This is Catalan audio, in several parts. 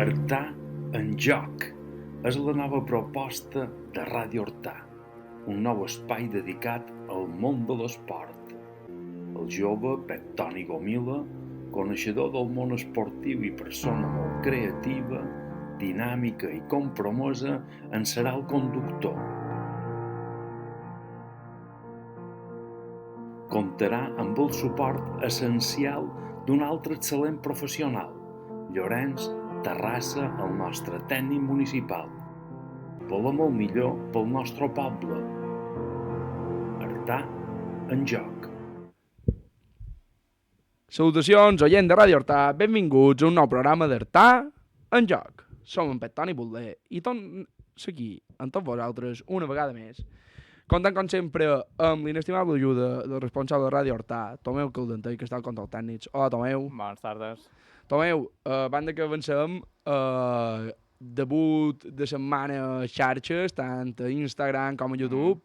Artà en joc és la nova proposta de Ràdio Artà, un nou espai dedicat al món de l'esport. El jove Pep Toni Gomila, coneixedor del món esportiu i persona molt creativa, dinàmica i compromesa, en serà el conductor. Comptarà amb el suport essencial d'un altre excel·lent professional, Llorenç Terrassa, el nostre tècnic municipal. Volem el millor pel nostre poble. Artà en joc. Salutacions, oient de Ràdio Artà, benvinguts a un nou programa d'Artà en joc. Som en Pep Toni Butler i tornem aquí amb tots vosaltres una vegada més, comptant com sempre amb l'inestimable ajuda del responsable de Ràdio Artà, Tomeu Caldentell, que està al control tècnics. Hola, Tomeu. Bones tardes. Tomeu, banda que avancem, debut de setmana a xarxes, tant a Instagram com a YouTube.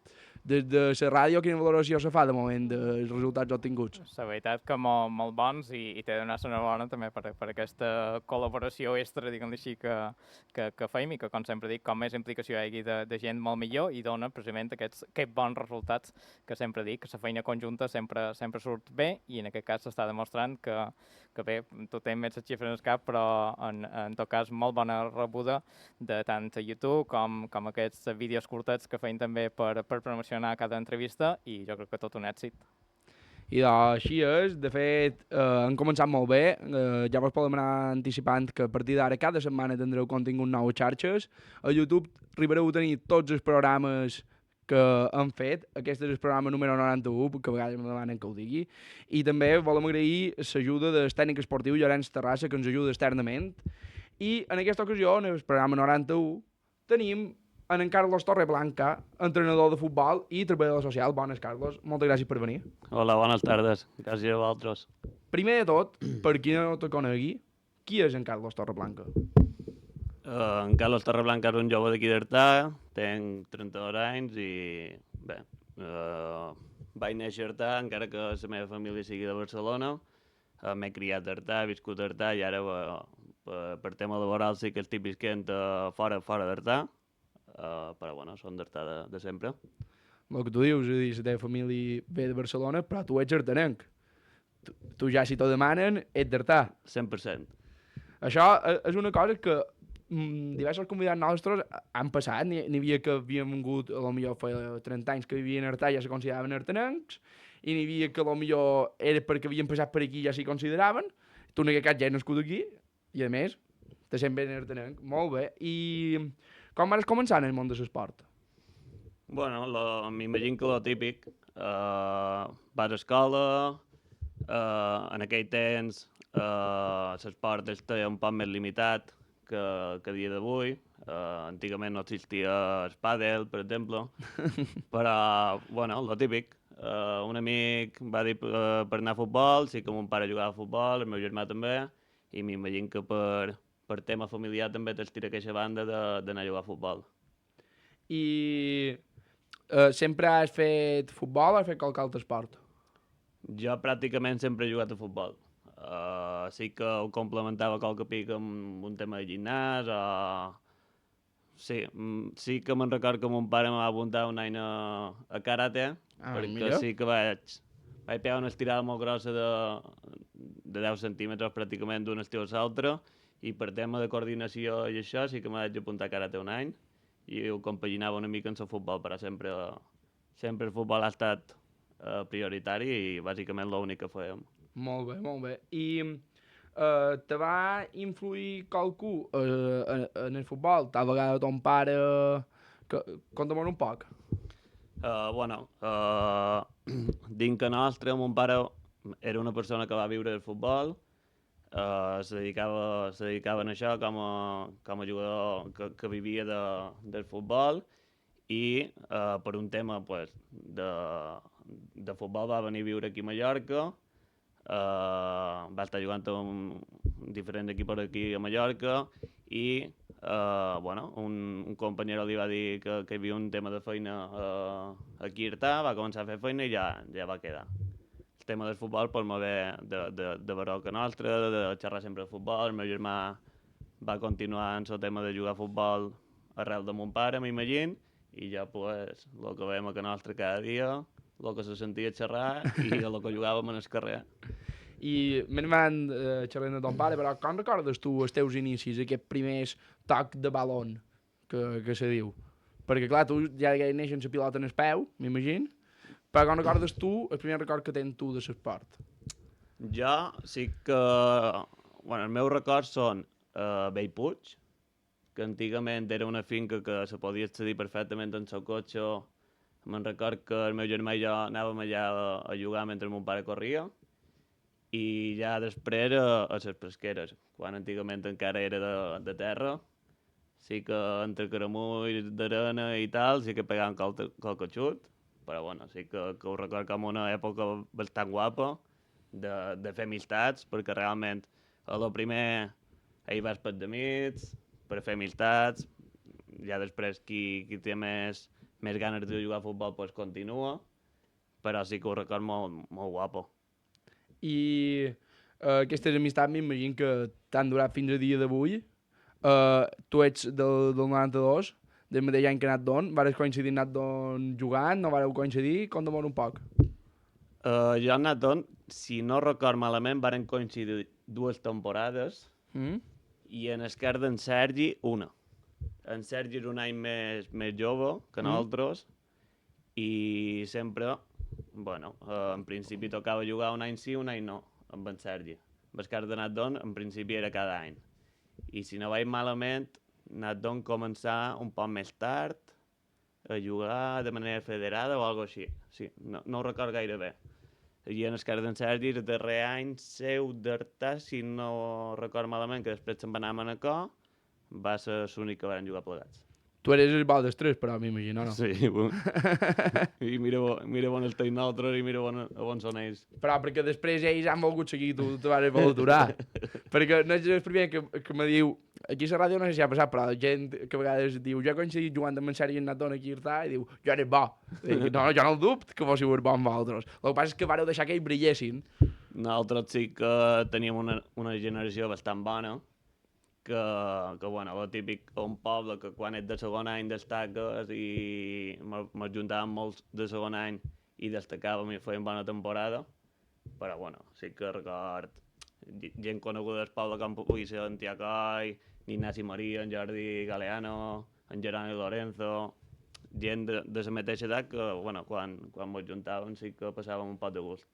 Des de la ràdio, quina valoració se fa de moment dels resultats obtinguts? La veritat que molt bons i t'he de donar l'enhorabona també per aquesta col·laboració extra, diguem-li així, que feim i que, com sempre dic, com més implicació hi hagi de gent molt millor i dona precisament aquests bons resultats que sempre dic, que la feina conjunta sempre surt bé i en aquest cas s'està demostrant que bé, tu tens més les xifres en el cap, però en tot cas molt bona rebuda de tant a YouTube com aquests vídeos curtets que feim també per promocionar cada entrevista i jo crec que tot un èxit. I doncs així és, de fet han començat molt bé, ja vos podem anar anticipant que a partir d'ara cada setmana tindreu contingut nou a xarxes. A YouTube arribareu a tenir tots els programes que han fet, aquest és el programa número 91, que a vegades me demanen que ho digui, i també volem agrair l'ajuda del tècnic esportiu Llorenç Terrassa, que ens ajuda externament, i en aquesta ocasió, en el programa 91, tenim en Carlos Torreblanca, entrenador de futbol i treballador social. Bones, Carlos. Moltes gràcies per venir. Hola, bones tardes. Gràcies a vosaltres. Primer de tot, per qui no te conegui, qui és en Carlos Torreblanca? En Carlos Torreblanca és un jove d'aquí d'Artà, tenc 32 anys i bé, vaig néixer a Artà, encara que la meva família sigui de Barcelona. M'he criat a Artà, he viscut a Artà i ara per tema laboral sí que estic visquent fora d'Artà. Però bueno, són d'Artà de sempre. El que tu dius, és a dir, la teva família ve de Barcelona, però tu ets artanenc. Tu ja, si t'ho demanen, ets d'Artà. 100%. Això és una cosa que diversos convidats nostres han passat. N'hi havia que havien vingut, potser fa 30 anys que vivien a Artà i ja se consideraven artanencs, i n'hi havia que potser era perquè havien passat per aquí i ja s'hi consideraven. Tu en aquest cas ja has nascut aquí, i a més, te sent ben artanenc. Molt bé. I com vas començar en el món de l'esport? Bueno, m'imagino que lo típic. Vas a escola, en aquell temps l'esport estava un poc més limitat que a dia d'avui. Antigament no existia el pàdel, per exemple, però, bueno, lo típic. Un amic va dir per anar a futbol, sí que mon pare jugava a futbol, el meu germà també, i m'imagino que per tema familiar també t'estira aquesta banda d'anar a jugar a futbol. I sempre has fet futbol o has fet qualque altre esport? Jo pràcticament sempre he jugat a futbol. Sí que ho complementava qualque pic amb un tema de gimnàs o... Sí que me'n record que mon pare m'ha apuntat un any a karate, perquè millor. sí que vaig pegar una estirada molt grossa de 10 centímetres pràcticament d'un estiu a l'altre, i per tema de coordinació i això sí que m'haig apuntat a karate un any i ho compaginava una mica amb el futbol, però sempre el futbol ha estat prioritari i bàsicament l'únic que fèiem. Molt bé, molt bé. I te va influir qualcú en el futbol? Tal vegada ton pare... Conta-me'n un poc. Dins que nostre, mon pare era una persona que va viure el futbol, se dedicava a això com a jugador que vivia del futbol, i per un tema de futbol va venir a viure aquí a Mallorca. Va estar jugant amb diferents equips aquí a Mallorca i un companyero li va dir que hi havia un tema de feina aquí a Artà, va començar a fer feina i ja va quedar. El tema del futbol pues, m'ha ve de veure que nostre, de xerrar sempre de futbol. El meu germà va continuar en el tema de jugar a futbol arrel de mon pare, m'imagino, i ja, pues, el que veiem a que nostre cada dia, el que se sentia xerrar i el que jugàvem en el carrer. I me'n van xerrant de ton pare, però com recordes tu els teus inicis, aquests primers toc de balon, que se diu? Perquè, clar, tu ja neixes amb la pilota en el peu, m'imagino, però com recordes tu el primer record que tens tu de l'esport? Jo sí que... Bueno, els meus records són Bellpuig, que antigament era una finca que se podia accedir perfectament en el cotxe. Me'n record que el meu germà i jo anàvem allà a jugar mentre mon pare corria. I ja després a les pesqueres, quan antigament encara era de terra. Sí que entre caramulls d'arena i tal, sí que pegàvem qualque xut, però bueno, sí que ho record com una època bastant guapa de fer amistats, perquè realment a lo primer ahir vas per d'amics, per fer amistats, ja després qui té més ganes de jugar a futbol pues continua, però sí que ho record molt guapo. I aquestes amistats m'imagino que t'han durat fins a dia d'avui. Tu ets del 92, del mateix any que Nat Don. Vares coincidir Nat Don jugant? No vareu coincidir? Conta'm un poc. Jo i Nat Don, si no record malament, varen coincidir 2 temporades i en el cas d'en Sergi, una. En Sergi era un any més jove que nosaltres i sempre, bueno, en principi tocava jugar un any sí, un any no, amb en Sergi. En el cas de Nat Don, en principi era cada any. I si no vaig malament, Nat Don començar un poc més tard a jugar de manera federada o alguna així. Sí, no ho record gaire bé. I en el cas d'en Sergi, el darrer any seu d'Artà, si no record malament, que després se'n va anar a Manacor, va ser l'únic que van jugar plegats. Tu eres el bo dels tres, però m'imagino, no? Sí, bueno. I mira on estem nosaltres i mira on són ells. Però perquè després ells han volgut seguir tu te vas voler aturar. Perquè no és el primer que me diu, aquí a la ràdio no sé si ha passat, però gent que a vegades diu, jo he coincidit jugant amb en Sergi i en Natón aquí a Artà, i diu, jo eres bo. Dic, no, jo no el dubte que fóssiu bo amb vosaltres. El que passa és que vareu deixar que ells brillessin. Nosaltres sí que teníem una generació bastant bona, que bueno, el típic un poble que quan ets de segon any destaques i mos juntàvem molts de segon any i destacàvem i fèiem bona temporada, però bueno, sí que record gent coneguda del poble com pugui ser en Tiacoi, Ignasi Maria, en Jordi Galeano, en Geroni Lorenzo, gent de la mateixa edat que, bueno, quan mos juntàvem sí que passàvem un poc de gust.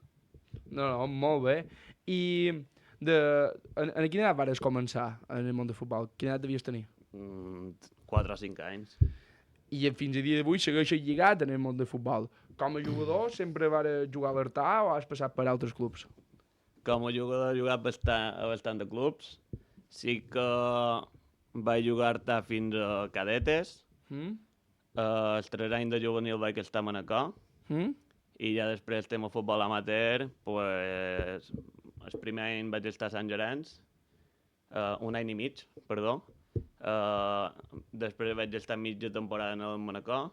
No, molt bé. I en quina edat vares començar en el món del futbol? Quina edat devies tenir? 4 o 5 anys. I fins a dia d'avui segueixes lligat en el món del futbol. Com a jugador sempre vas jugar a l'Artà o has passat per altres clubs? Com a jugador he jugat a bastant de clubs. Sí que vaig jugar a Artà fins a cadetes. Els 3 anys de juvenil vaig estar a Manacor. I ja després tema futbol amateur, pues, el primer any vaig estar a Sant Llorenç, un any i mig, perdó. Després vaig estar mitja temporada en el Manacor,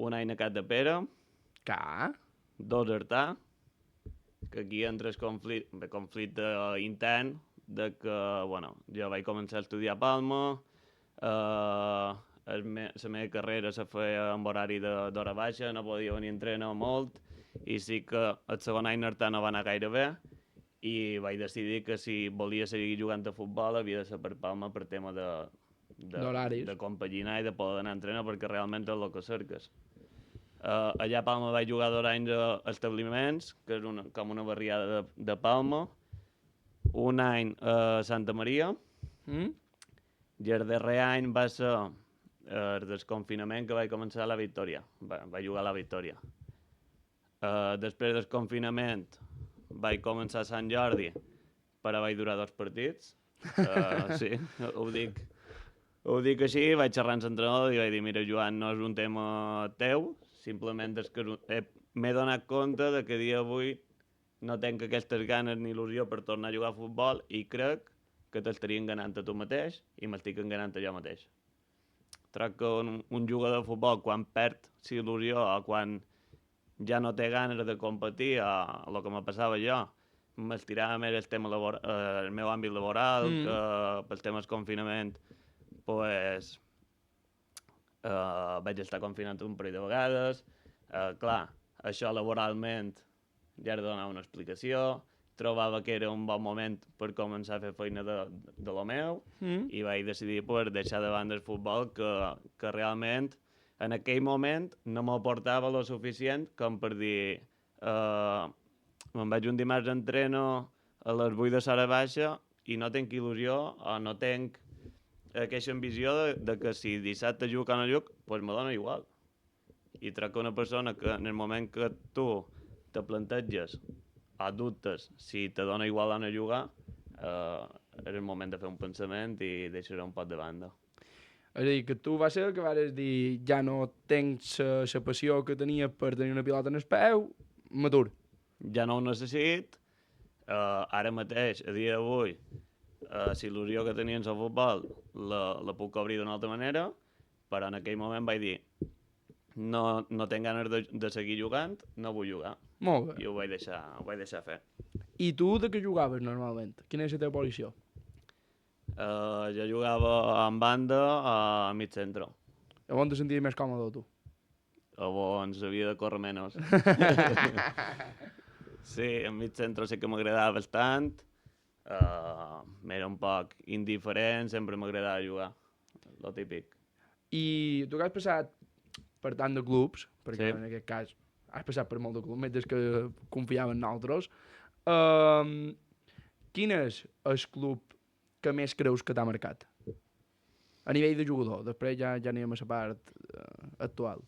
un any a Capdepera, 2 a Artà, que aquí entra el conflicte intern de que, bueno, jo vaig començar a estudiar a Palma, la meva carrera se feia amb horari d'hora baixa, no podia venir a entrenar molt, i sí que el segon any Artà no va anar gaire bé, i vaig decidir que si volia seguir jugant a futbol havia de ser per Palma per tema de compaginar i de poder anar a entrenar, perquè realment és el que cerques. Allà a Palma vaig jugar 2 anys a establiments, que és com una barriada de Palma, un any a Santa Maria, i el darrer any va ser el desconfinament que vaig començar a la Victòria. Vaig jugar a la Victòria. Després del confinament vaig començar a Sant Jordi, però vaig durar 2 partits. Sí, ho dic així, vaig xerrar amb l'entrenador i vaig dir, mira, Joan, no és un tema teu, simplement és que m'he donat compte de que a dia d'avui no tenc aquestes ganes ni il·lusió per tornar a jugar a futbol i crec que t'estarien ganant a tu mateix i m'estic enganant a jo mateix. Crec que un jugador de futbol, quan perd la il·lusió o quan ja no té ganes de competir, o el que me passava jo, m'estirava més el tema el meu àmbit laboral, que pel tema del confinament, pues, vaig estar confinat un parell de vegades. Clar, això laboralment ja era donar una explicació, trobava que era un bon moment per començar a fer feina de lo meu i vaig decidir pues, deixar de banda el futbol que realment en aquell moment no m'aportava lo suficient com per dir me'n vaig un dimarts a entreno a les 8 de l'hora baixa i no tinc il·lusió o no tinc aquesta ambició de que si dissabte juc o no juc, pues me dona igual. I crec que una persona que en el moment que tu te planteges o dubtes si te dona igual anar a jugar, és el moment de fer un pensament i deixar un pot de banda. És a dir, que tu va ser que vas dir ja no tens la passió que tenia per tenir una pilota en el peu, m'atur. Ja no ho necessit, ara mateix, a dia d'avui, la il·lusió que tenia en el futbol la puc cobrir d'una altra manera, però en aquell moment vaig dir no tinc ganes de seguir jugant, no vull jugar. Molt bé. I ho vaig deixar fer. I tu de què jugaves normalment? Quina és la teva posició? Jo jugava en banda a mig centre. On te senties més còmode, tu? Llavors havia de córrer menys. Sí, en mig centre sí que m'agradava bastant. M'era un poc indiferent, sempre m'agradava jugar, lo típic. I tu que has passat per tant de clubs, perquè Sí. en aquest cas has passat per molt de clubs, més des que confiaven en nosaltres, quin és el club que més creus que t'ha marcat? A nivell de jugador, després ja anem a la part actual.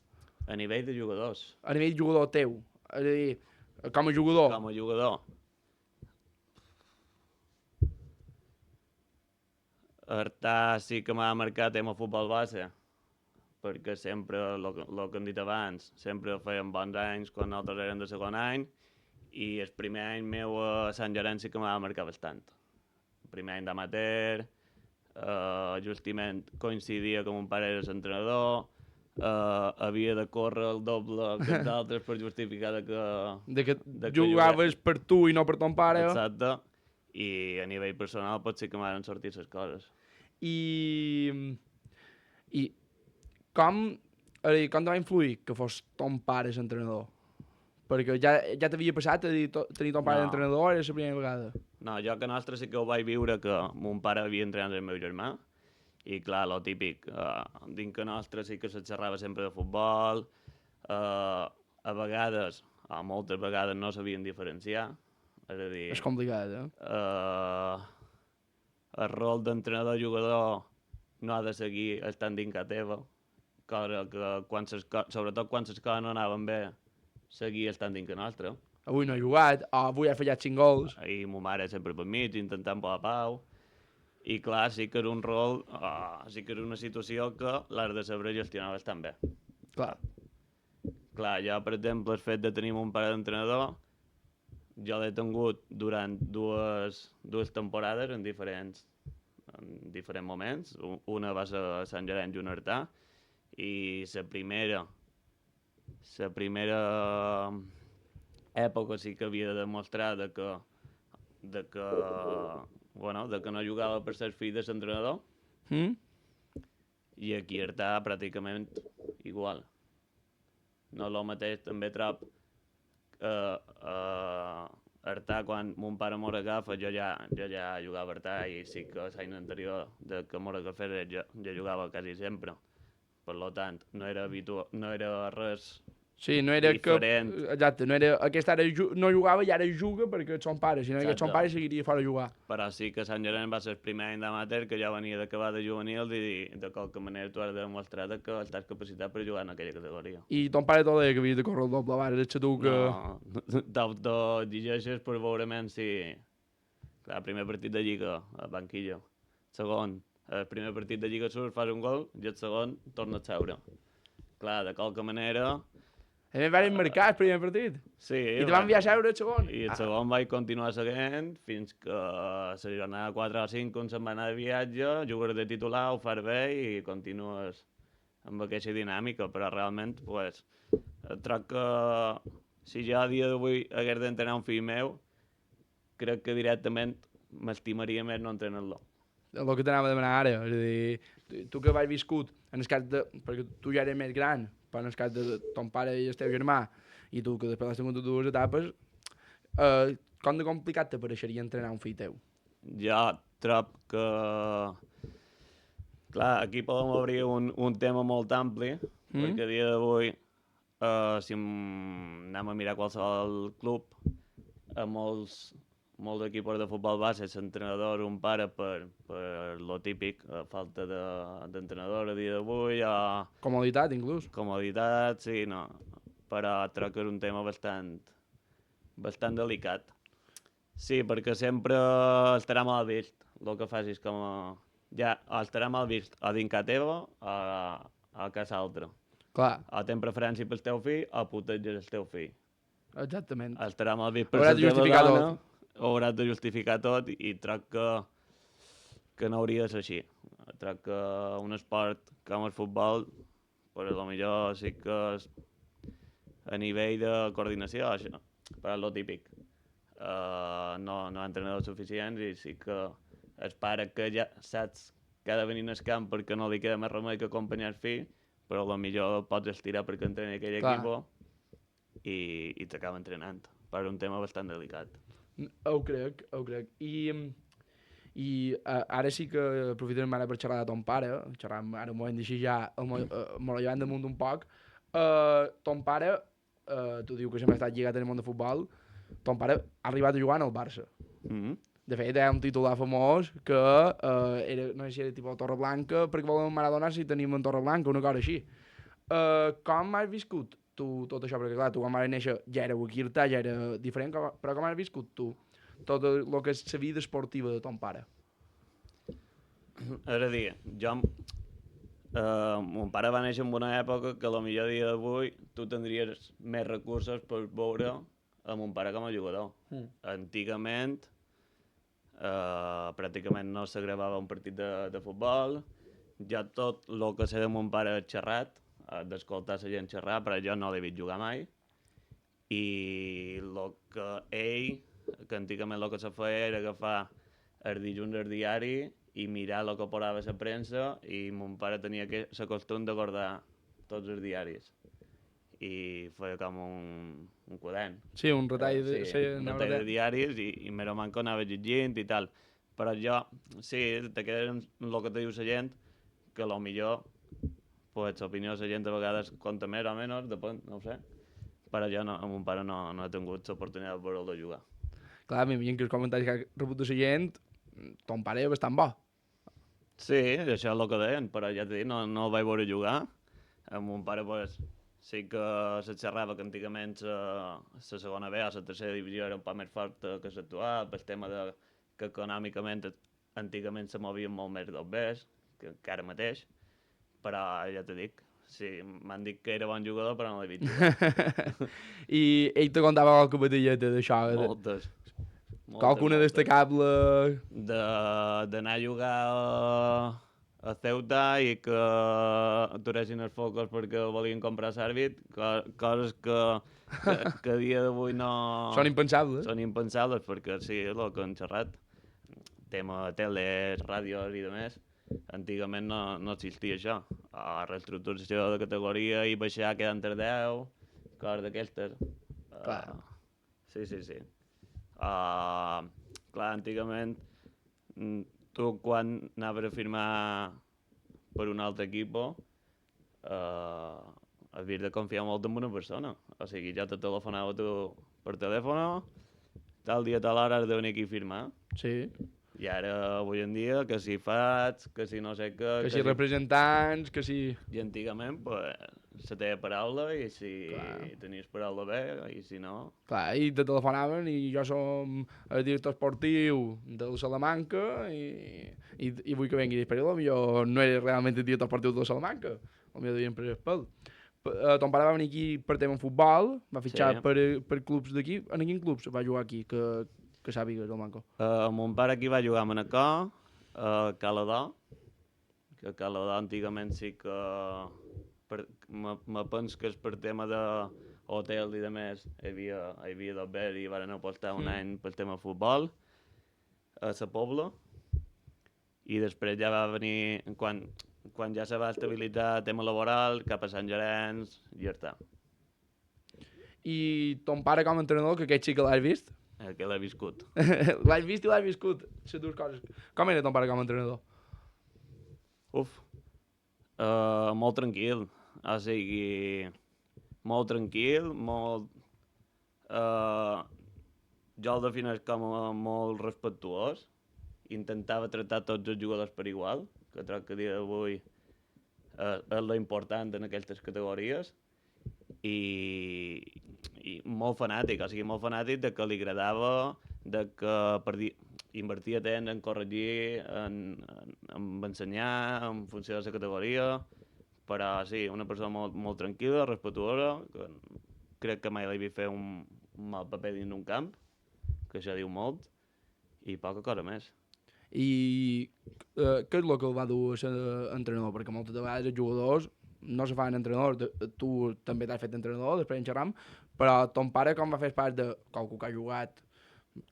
A nivell de jugadors. A nivell de jugador teu, és a dir, com a jugador. Com a jugador. Artà sí que m'ha marcat en el futbol base, perquè sempre, el que hem dit abans, sempre feien bons anys quan nosaltres érem de segon any, i el primer any meu a Sant Llorenç sí que m'ha marcat bastant. El primer any d'amateur, justament coincidia que mon pare era l'entrenador, havia de córrer el doble que els altres per justificar De que que jugaves per tu i no per ton pare. Exacte. I a nivell personal potser que m'han sortit les coses. I com, és a dir, com te va influir que fos ton pare l'entrenador? Perquè ja t'havia passat a dir tenir ton pare No. d'entrenador, era la primera vegada. No, jo que nostre sí que ho vaig viure, que mon pare havia entrenat el meu germà, i clar, lo típic, dins que nostre sí que se xerrava sempre de futbol, a vegades, o moltes vegades no sabien diferenciar, és a dir... És complicat, El rol d'entrenador-jugador no ha de seguir estant dins casa teva, cosa que sobretot quan les coses no anaven bé, seguia estant dins casa nostra. Avui no he jugat, o avui he fallat 5 gols. I ma mare sempre per mig, intentant posar pau. I clar, sí que era un rol, sí que era una situació que l'has de saber gestionar bastant bé. Clar. Clar, jo, per exemple, el fet de tenir un pare d'entrenador, jo l'he tingut durant dues temporades en diferents moments. Una va ser a Sant Llorenç i una a Artà, i la primera època sí que havia de demostrar de que no jugava per ser fill de l'entrenador, i aquí a Artà pràcticament igual. No és el mateix, també trob Artà, quan mon pare m'ho agafa, jo ja jugava a Artà, i sí que l'any anterior de que m'ho agafés jo jugava quasi sempre. Per tant, no era res Sí, no era diferent. que... Exacte, no era... Aquest ara no jugava i ara juga perquè és son pare, si no aquest son pare seguiria fora a jugar. Però sí que Sant Llorenç va ser el primer any d'amateur, que jo venia d'acabar de juvenil, i de qualque manera tu has de demostrar que estàs capacitat per jugar en aquella categoria. I ton pare t'ho deia que havies de córrer el doble, ara ets tu que... No, t'autoexigeixes per veure si... Clar, el primer partit de Lliga, a banquillo. Segon, el primer partit de Lliga surts, fas un gol, i el segon tornes a seure. Clar, de qualque manera... A mi van marcar el primer partit. Sí. I te van enviar a seure el segon. I el segon vaig continuar seguint fins que la jornada 4 o 5 una setmana de viatge, jugues de titular, ho fas bé i continues amb aquesta dinàmica, però realment, pues, troc que si jo a dia d'avui hagués d'entrenar un fill meu, crec que directament m'estimaria més no entrenar-lo. El que t'anava a demanar ara, és a dir, tu que vas viscut, en el cas de... perquè tu ja eres més gran, però en el cas de ton pare i el teu germà, i tu que després has tingut dues etapes, com de complicat t'apareixeria entrenar un fill teu? Jo trob que... Clar, aquí podem obrir un tema molt ampli, perquè a dia d'avui, si anem a mirar qualsevol club, a molts equips de futbol base, l'entrenador, un pare per lo típic, a falta d'entrenador a dia d'avui, Comoditat, inclús. comoditat, sí, no. Però trobo que és un tema bastant delicat. Sí, perquè sempre estarà mal vist el que facis com a... Ja, estarà mal vist a dintre teva o a casa altra. Clar, O tens preferència pel teu fill o puteges el teu fill. exactament. Estarà mal vist per Hauràs la de teva justificar dona, tot. hauràs de justificar tot i trob que no hauria de ser així. Trob que un esport com el futbol, per a lo millor sí que és a nivell de coordinació, això, però és lo típic. No hi ha entrenadors suficients i sí que el pare que ja saps que ha de venir al camp perquè no li queda més remei que acompanyar el fill, però potser pots estirar perquè entreni aquell Clar. equip i t'acaba entrenant. Però és un tema bastant delicat. Ho crec. I ara sí que aprofitarem ara per xerrar de ton pare, xerrem ara un moment d'així ja, molt llevant damunt un poc. Ton pare, tu dius que sempre ha estat lligat en el món de futbol, ton pare ha arribat a jugar en el Barça. De fet, hi ha un titular famós que era, no sé si era tipus Torreblanca, perquè volem Maradona si tenim en Torreblanca, una cosa així. Com has viscut tu tot això? Perquè clar, tu quan vas néixer ja éreu aquí, ja era diferent, però com has viscut tu tot el que és la vida esportiva de ton pare? És a dir, mon pare va néixer en una època que a lo millor dia d'avui tu tindries més recursos per veure a mon pare com a jugador. Antigament pràcticament no se gravava un partit de futbol, jo tot el que sé de mon pare és xerrat, d'escoltar la gent xerrar, però jo no l'he vist jugar mai, i el que ell, que antigament el que se feia era agafar el dilluns el diari i mirar el que posava la premsa, i mon pare tenia la costum de guardar tots els diaris i feia com un quadern. Sí, un retall de... Sí, un retall de diaris i més o menys anava llegint i tal. Però jo, sí, te quedes amb el que te diu la gent, que millor pues, l'opinió de la gent a vegades compta més o menys, depèn, no ho sé. Però jo amb mon pare no he tingut l'oportunitat de veure-lo jugar. Clar, m'imagino que els comentaris que ha rebut de la gent, ton pare és bastant bo. Sí, això és el que deien, però ja t'he dit, no el vaig veure jugar. Amb mon pare, pues, sí que se xerrava que antigament la segona B o la tercera divisió era un poc més fort que l'actual, pel tema que econòmicament antigament se movien molt més dos Bs que ara mateix, però ja t'ho dic, sí, m'han dit que era bon jugador però no l'he vist jugar. I ell te contava qualque batalleta d'això? Moltes. Qualcuna destacable? D'anar a jugar a Ceuta i que aturessin els focus perquè volien comprar l'àrbit, coses que a dia d'avui no... Són impensables. Són impensables perquè sí, el que han xerrat, tema teles, ràdios i demés, antigament no existia això. A reestructuració de categoria i baixar quedant entre 10, coses d'aquestes. Clar. Sí. Clar, antigament tu quan anaves a firmar per un altre equip havies de confiar molt en una persona. O sigui, jo te telefonava tu per telèfon, tal dia, tal hora has de venir aquí a firmar. Sí. I ara, avui en dia, que si fats, que si no sé què... Que si representants, que si... I antigament, pues, la teva paraula, i si tenies paraula bé, i si no... Clar, i te telefonaven i jo som el director esportiu del Salamanca i vull que vengui. Però potser no era realment el director esportiu del Salamanca. Potser devien prendre el pèl. Ton pare va venir aquí per tema futbol, va fitxar per clubs d'aquí. En quin clubs va jugar aquí, que sàpigues, el Manco? Mon pare aquí va jugar a Manacor, a Calador, que Calador antigament sí que me penso que és per tema hotel i de més, hi havia d'haver i van apostar un any pel tema futbol a la Pobla, i després ja va venir, quan ja se va estabilitzar el tema laboral, cap a Sant Llorenç i ja està. I ton pare com a entrenador, que aquest sí que l'has vist? Que l'he viscut. L'has vist i l'has viscut, les dues coses. Com era ton pare com a entrenador? Molt tranquil, o sigui, molt tranquil, molt... jo el defineix com a molt respectuós, intentava tractar tots els jugadors per igual, que crec que a dia d'avui és lo important en aquestes categories, i molt fanàtic, o sigui, molt fanàtic de que li agradava, de que invertia temps en corregir, en ensenyar, en funció de la categoria, però sí, una persona molt, molt tranquil·la, respectuosa, que crec que mai l'he vist fer un mal paper dins d'un camp, que això diu molt, i poca cosa més. I què és el que el va dur a ser entrenador? Perquè moltes vegades els jugadors no se fan entrenadors. Tu també t'has fet entrenador, després en xerram, però ton pare com va fer pas de qualcú que ha jugat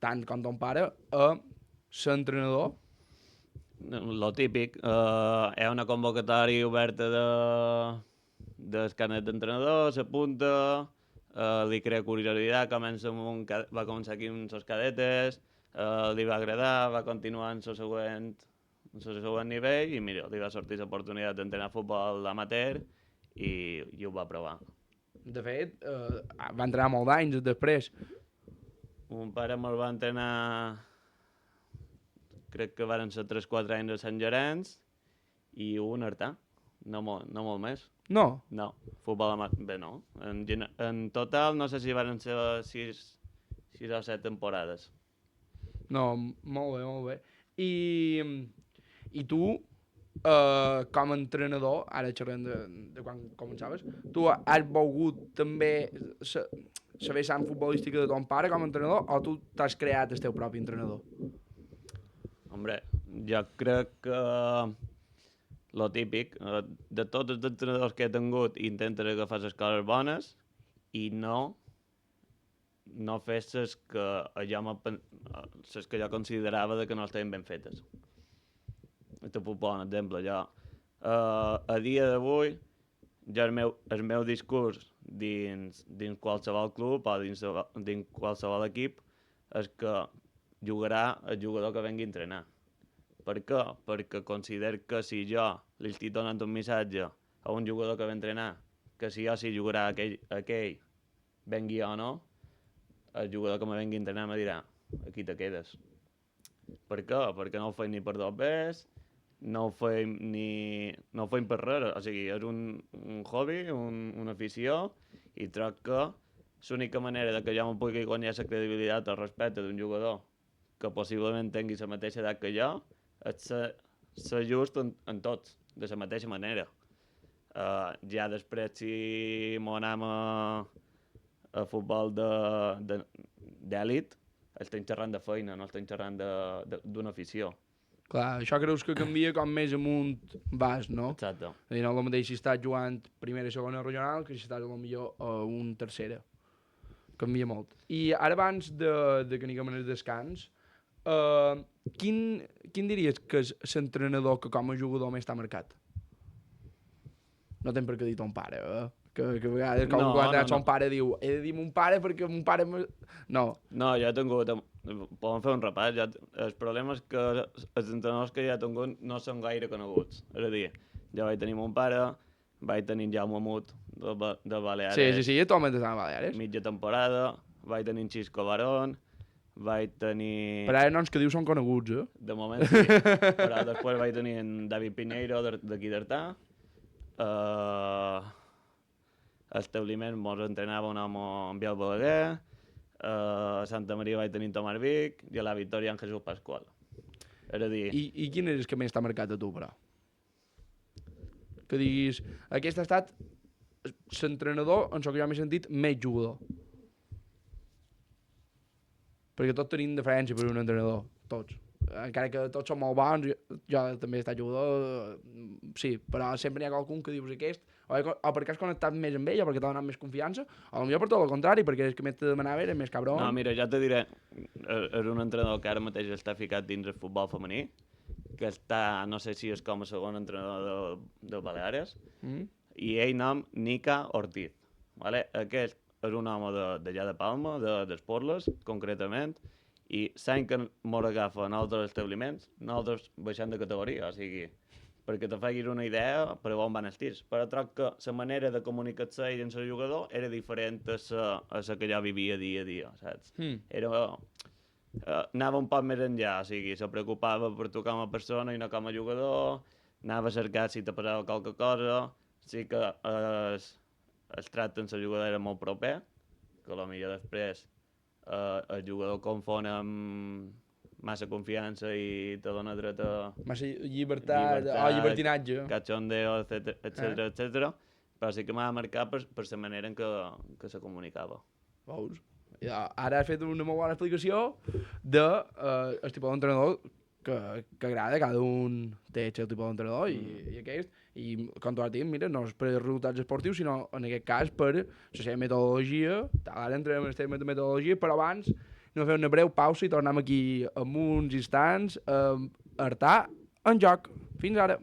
tant com ton pare a ser entrenador? Lo típic, hi ha una convocatòria oberta del carnet d'entrenador, s'apunta, li crea curiositat, va començar aquí amb els cadetes, li va agradar, va continuar en el següent nivell i mira, li va sortir l'oportunitat d'entrenar futbol amateur i ho va provar. De fet, va entrenar molts anys després. Mon pare me'l va entrenar, crec que van ser 3-4 anys a Sant Llorenç i un a Artà, no molt més. No? No, futbol amateur, bé no. En total no sé si van ser 6 o 7 temporades. No, molt bé, molt bé. I tu, com a entrenador, ara xerrem de quan començaves, tu has volgut també saber la futbolística de ton pare com a entrenador o tu t'has creat el teu propi entrenador? Hombre, jo crec que lo típic, de tots els entrenadors que he tingut, intento agafar les coses bones i no fer les que jo considerava que no estaven ben fetes. Te puc posar un exemple. Jo, a dia d'avui, el meu discurs dins qualsevol club o dins qualsevol equip és que jugarà el jugador que vengui a entrenar. Per què? Perquè considero que si jo li estic donant un missatge a un jugador que ve a entrenar, que si jugarà aquell vengui o no, el jugador que me vengui a entrenar me dirà, aquí te quedes. Per què? Perquè no ho feim ni per dos bes, no ho feim per res, o sigui, és un hobby, una afició, i crec que l'única manera de que jo me pugui guanyar la credibilitat al respecte d'un jugador que possiblement tingui la mateixa edat que jo és ser just en tots, de la mateixa manera. Ja després, si m'ho anem a futbol d'èlit, estem xerrant de feina, no estem xerrant d'una afició. Clar, això creus que canvia com més amunt vas, no? Exacte. És a dir, no és el mateix si estàs jugant primera i segona regional que si estàs millor a un tercera. Canvia molt. I ara abans de que anem al descans, quin diries que és l'entrenador que com a jugador més t'ha marcat? No tens per què dir ton pare, que a vegades quan son pare diu he de dir mon pare perquè mon pare... No, jo he tingut... Podem fer un repàs. El problema és que els entrenadors que ja he tingut no són gaire coneguts. És a dir, jo vaig tenir mon pare, vaig tenir Jaume Mut de Baleares. Sí, tu m'has de Baleares. Mitja temporada, vaig tenir Xisco Barón, vaig tenir... Però ara noms que dius són coneguts, De moment sí, però després vaig tenir en David Piñeiro d'aquí d'Artà. Establiment mos entrenava un home en Biel Balaguer, a Santa Maria vaig tenir Tomàs Vic i a la Victòria en Jesús Pascual. És a dir... I quin és el que més t'ha marcat a tu, però? Que diguis, aquest ha estat l'entrenador, en el que jo m'he sentit, més jugador. Perquè tots tenim diferència per un entrenador, tots. encara que tots són molt bons, jo també he estat jugador, sí, però sempre n'hi ha qualcun que dius aquest, o perquè has connectat més amb ell, o perquè t'ha donat més confiança, o potser per tot el contrari, perquè el que més te demanava era més cabron. No, mira, ja te diré, és un entrenador que ara mateix està ficat dins el futbol femení, que està, no sé si és com a segon entrenador de Baleares, i ell nom Nika Ortiz. Vale? Aquest és un home d'allà de Palma, d'Esporles, concretament, i l'any que mos agafa en altres establiments, nosaltres baixem de categoria, o sigui, perquè te facis una idea per on van els tirs. Però troc que la manera de comunicar-se ell amb el jugador era diferent a la que ja vivia dia a dia, saps? Era... anava un poc més enllà, o sigui, se preocupava per tu com a persona i no com a jugador, anava a cercar si te passava qualque cosa, sí que el tracte amb la jugadora era molt proper, que potser després el jugador confon amb massa confiança i te dona dret a... Massa llibertat, o llibertinatge. Cachondeo, etc. Però sí que m'ha marcat per la manera en què se comunicava. Veus? Ara has fet una molt bona explicació de el tipus d'entrenador que agrada, cada un té el seu tipus d'entrenador i aquest, i com tu has dit, mira, no és per resultats esportius, sinó en aquest cas per la seva metodologia. Ara entrem en el tema de metodologia, però abans anem a fer una breu pausa i tornem aquí en uns instants a Artà en joc. Fins ara.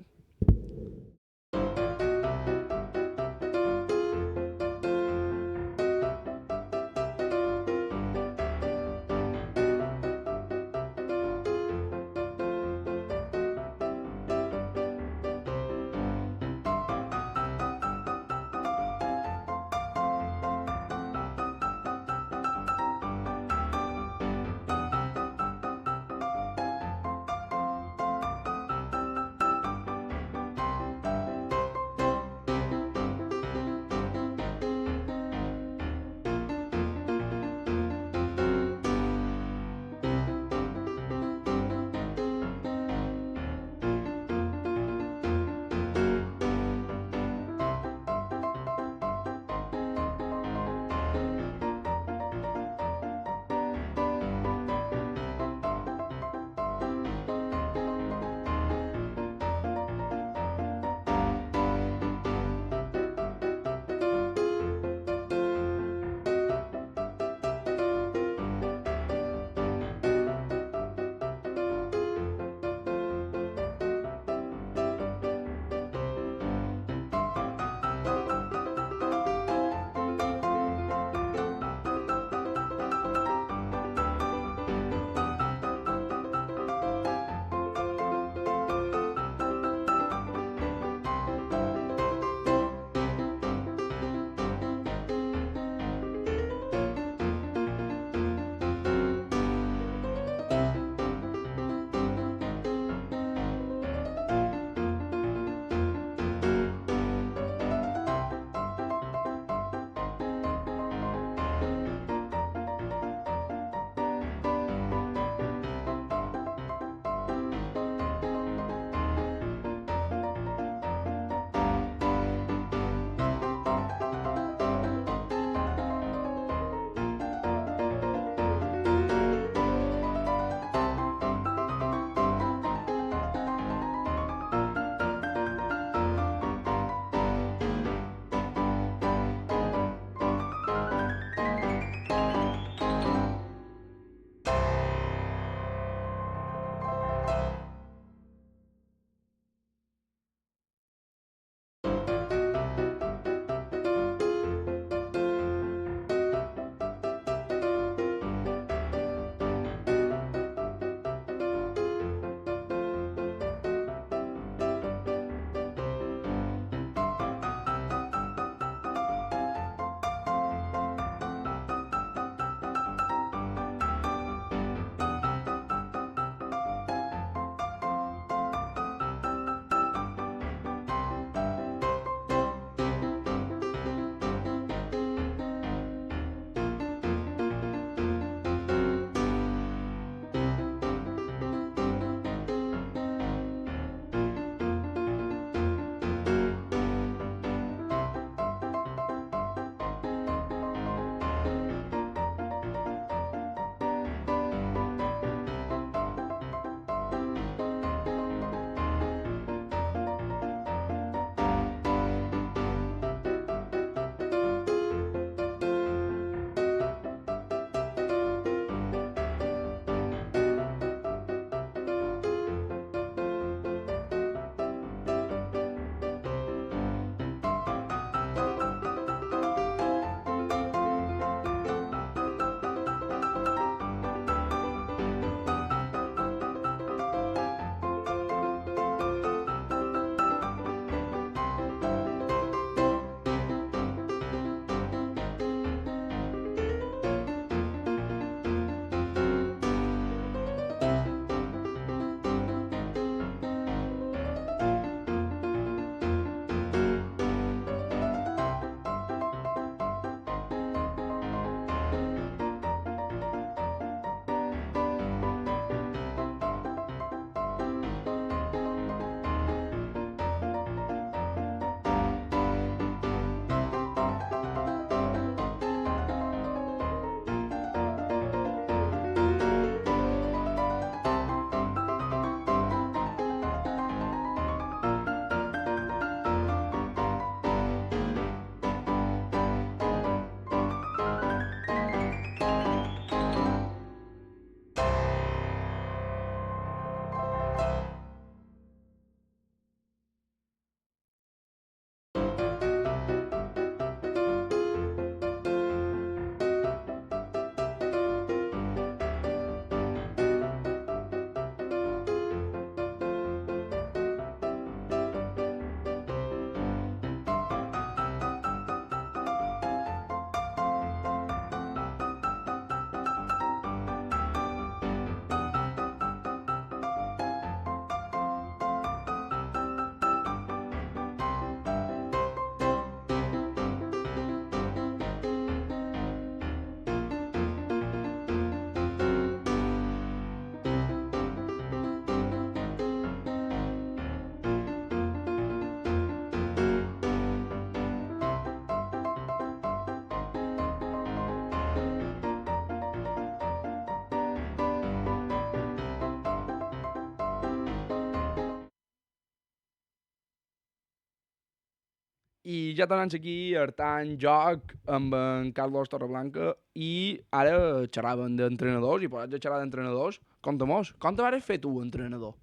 I ja tornem aquí, Artan, joc, amb en Carlos Torreblanca, i ara xerràvem d'entrenadors, i posats a xerrar d'entrenadors, conta-mos, com te vas fer tu, entrenador?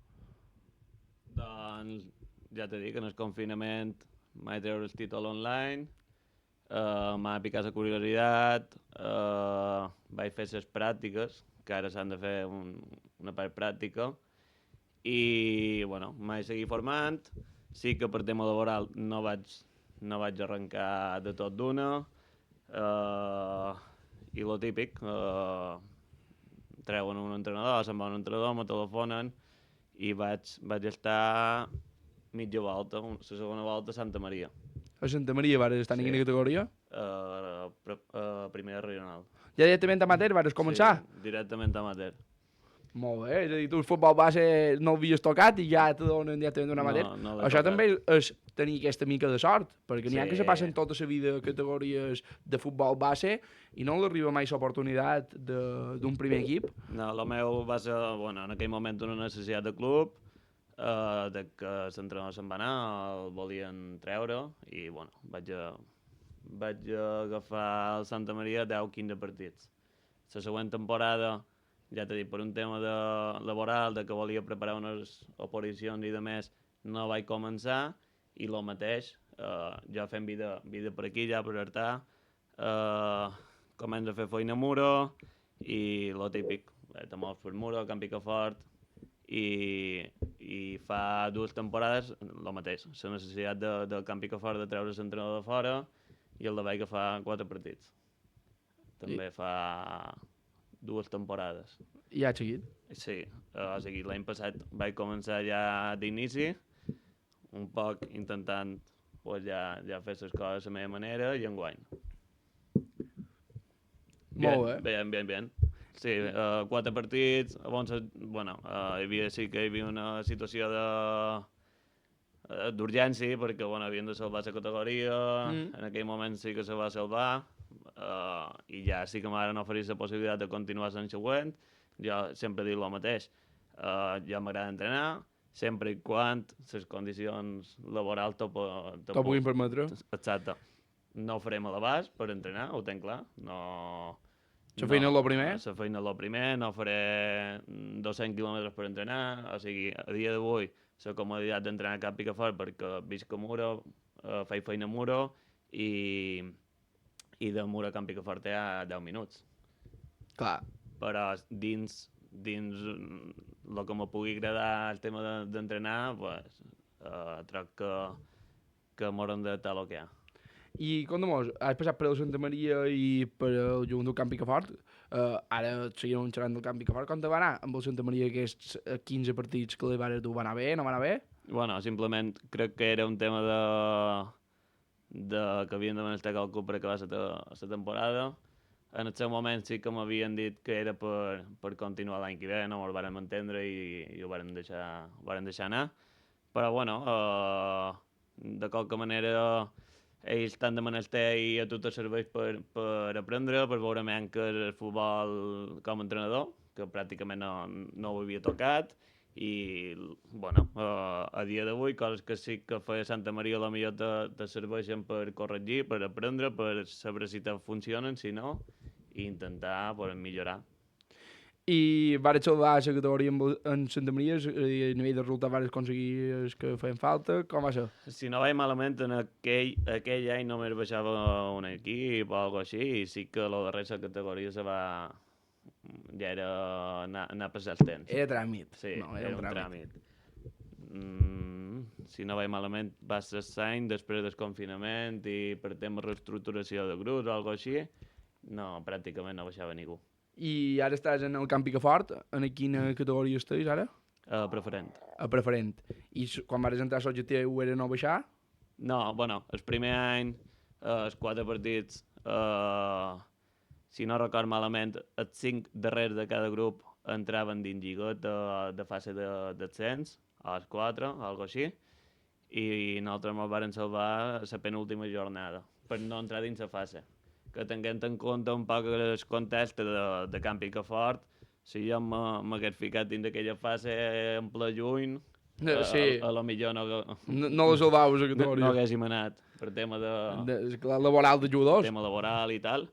Doncs ja t'he dit que en el confinament vaig treure el títol online, m'ha picat la curiositat, vaig fer les pràctiques, que ara s'han de fer una part pràctica, i bueno, m'he seguit formant. Sí que per tema laboral no vaig arrencar de tot d'una, i lo típic, treuen un entrenador, se'n va un entrenador, me telefonen i vaig estar mitja volta, la segona volta a Santa Maria, A Santa Maria vas estar en Sí. quina categoria? primera regional. Ja directament amateur vas començar? Sí, directament amateur. Molt bé, és a dir, tu el futbol base no l'havies tocat i ja te donen directament un amateur. No l'he Això tocat. també és tenir aquesta mica de sort, perquè n'hi ha que Sí. se passen tota la vida a categories de futbol base i no els arriba mai l'oportunitat d'un primer equip. No, el meu va ser, bueno, en aquell moment una necessitat de club, de que l'entrenador se'n va anar, el volien treure, i bueno, vaig agafar el Santa Maria 10-15 partits. La següent temporada, ja t'he dit, per un tema laboral, de que volia preparar unes oposicions i de més, no vaig començar, i el mateix, jo fent vida per aquí, ja per Artà, començo a fer feina a Muro, i lo típic, te mous per Muro, Camp Picafort, i fa 2 temporades el mateix, la necessitat del Camp Picafort de treure l'entrenador de fora, i el de Vall que fa 4 partits. També fa 2 temporades. I ja has seguit. Sí, o sigui, l'any passat vaig començar ja d'inici, un poc intentant pues, ja fer les coses a la meva manera, i enguany. Molt bé. Bien. Sí, 4 partits, llavors, bueno, sí que hi havia una situació d'urgència, perquè bueno, havien de salvar la categoria, en aquell moment sí que se va salvar, i ja sí que m'han oferit la possibilitat de continuar l'any següent. Jo sempre dic el mateix, jo m'agrada entrenar, sempre i quan les condicions laborals te puguin permetre. Exacte. No ho farem a l'abast per entrenar, ho tenc clar. No... La feina és el primer? La feina és el primer, no faré 200 quilòmetres per entrenar, o sigui, a dia d'avui la comoditat d'entrenar a Cap Picafort perquè visc a Muro, faig feina a Muro, i de Muro a Camp Picafort hi ha 10 minuts. Clar. Però dins el que me pugui agradar el tema d'entrenar, pues, troc que m'hauran de tal el que hi ha. I conta'm, has passat per el Santa Maria i per el Joventut Camp Picafort, ara seguim xerrant del Camp Picafort, com te va anar amb el Santa Maria aquests 15 partits que li vas dur? Va anar bé, no va anar bé? Bueno, simplement crec que era un tema que havien de menester qualcú per acabar la temporada. En el seu moment sí que m'havien dit que era per continuar l'any que ve, no m'ho vàrem entendre i ho vàrem deixar anar. Però bueno, de qualque manera ells t'han de menester i a tu te serveix per aprendre, per veure menys el futbol com a entrenador, que pràcticament no ho havia tocat, i bueno, a dia d'avui coses que sí que feia Santa Maria potser te serveixen per corregir, per aprendre, per saber si te funcionen, si no, i intentar millorar. I vas salvar la categoria en Santa Maria, i a nivell de resultat vas aconseguir els que feien falta, com va ser? Si no vaig malament, en aquell any només baixava un equip o alguna així, i sí que la darrera categoria ja era anar a passar el temps. Era tràmit. Sí, no, era un tràmit. Si no vaig malament, va ser l'any després del confinament i per tema de reestructuració de grups o alguna així, no, pràcticament no baixava ningú. I ara estàs en el Camp Picafort, en quina categoria estàs ara? Preferent. A preferent. I quan vas entrar a l'objectiu era no baixar? No, bueno, el primer any, els 4 partits, si no record malament, els 5 darrers de cada grup entraven dins lligot de fase d'ascens, a les 4, o alguna així, i nosaltres ens vam salvar la penúltima jornada, per no entrar dins la fase. Que tinguent en compte un poc el context de Camp Picafort, si jo m'hagués ficat dins d'aquella fase en ple juny, Sí, a lo millor no la salvaves la no categoria. haguéssim anat per tema La laboral de jugadors. tema laboral i tal.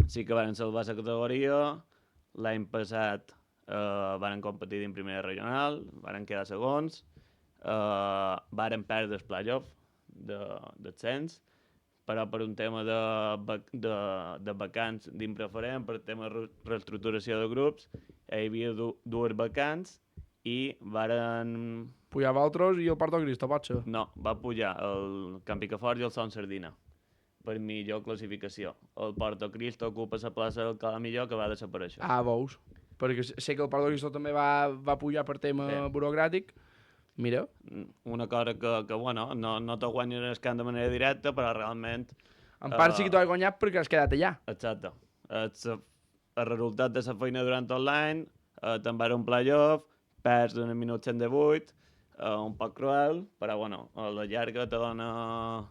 Sí que van salvar la categoria. L'any passat van competir en primera regional, van quedar segons. Varen perdre el playoff d'ascens, però per un tema de vacants d'impreferent, per tema de reestructuració de grups, hi havia dues vacants i varen... Pujava altres i el Porto Cristo, pot ser. No, va pujar el Camp Picafort i el Son Sardina per millor classificació. El Porto Cristo ocupa la plaça del Cala Millor, que va desaparèixer. Ah, veus. Perquè sé que el Porto Cristo també va pujar per tema burocràtic. Mira. Una cosa que bueno, no te guanyen el camp de manera directa, però realment... En part sí que t'ho he guanyat perquè has quedat allà. Exacte. El resultat de la feina durant tot l'any, te'n va un playoff, perds en el minut 108, un poc cruel, però bueno, a la llarga te dona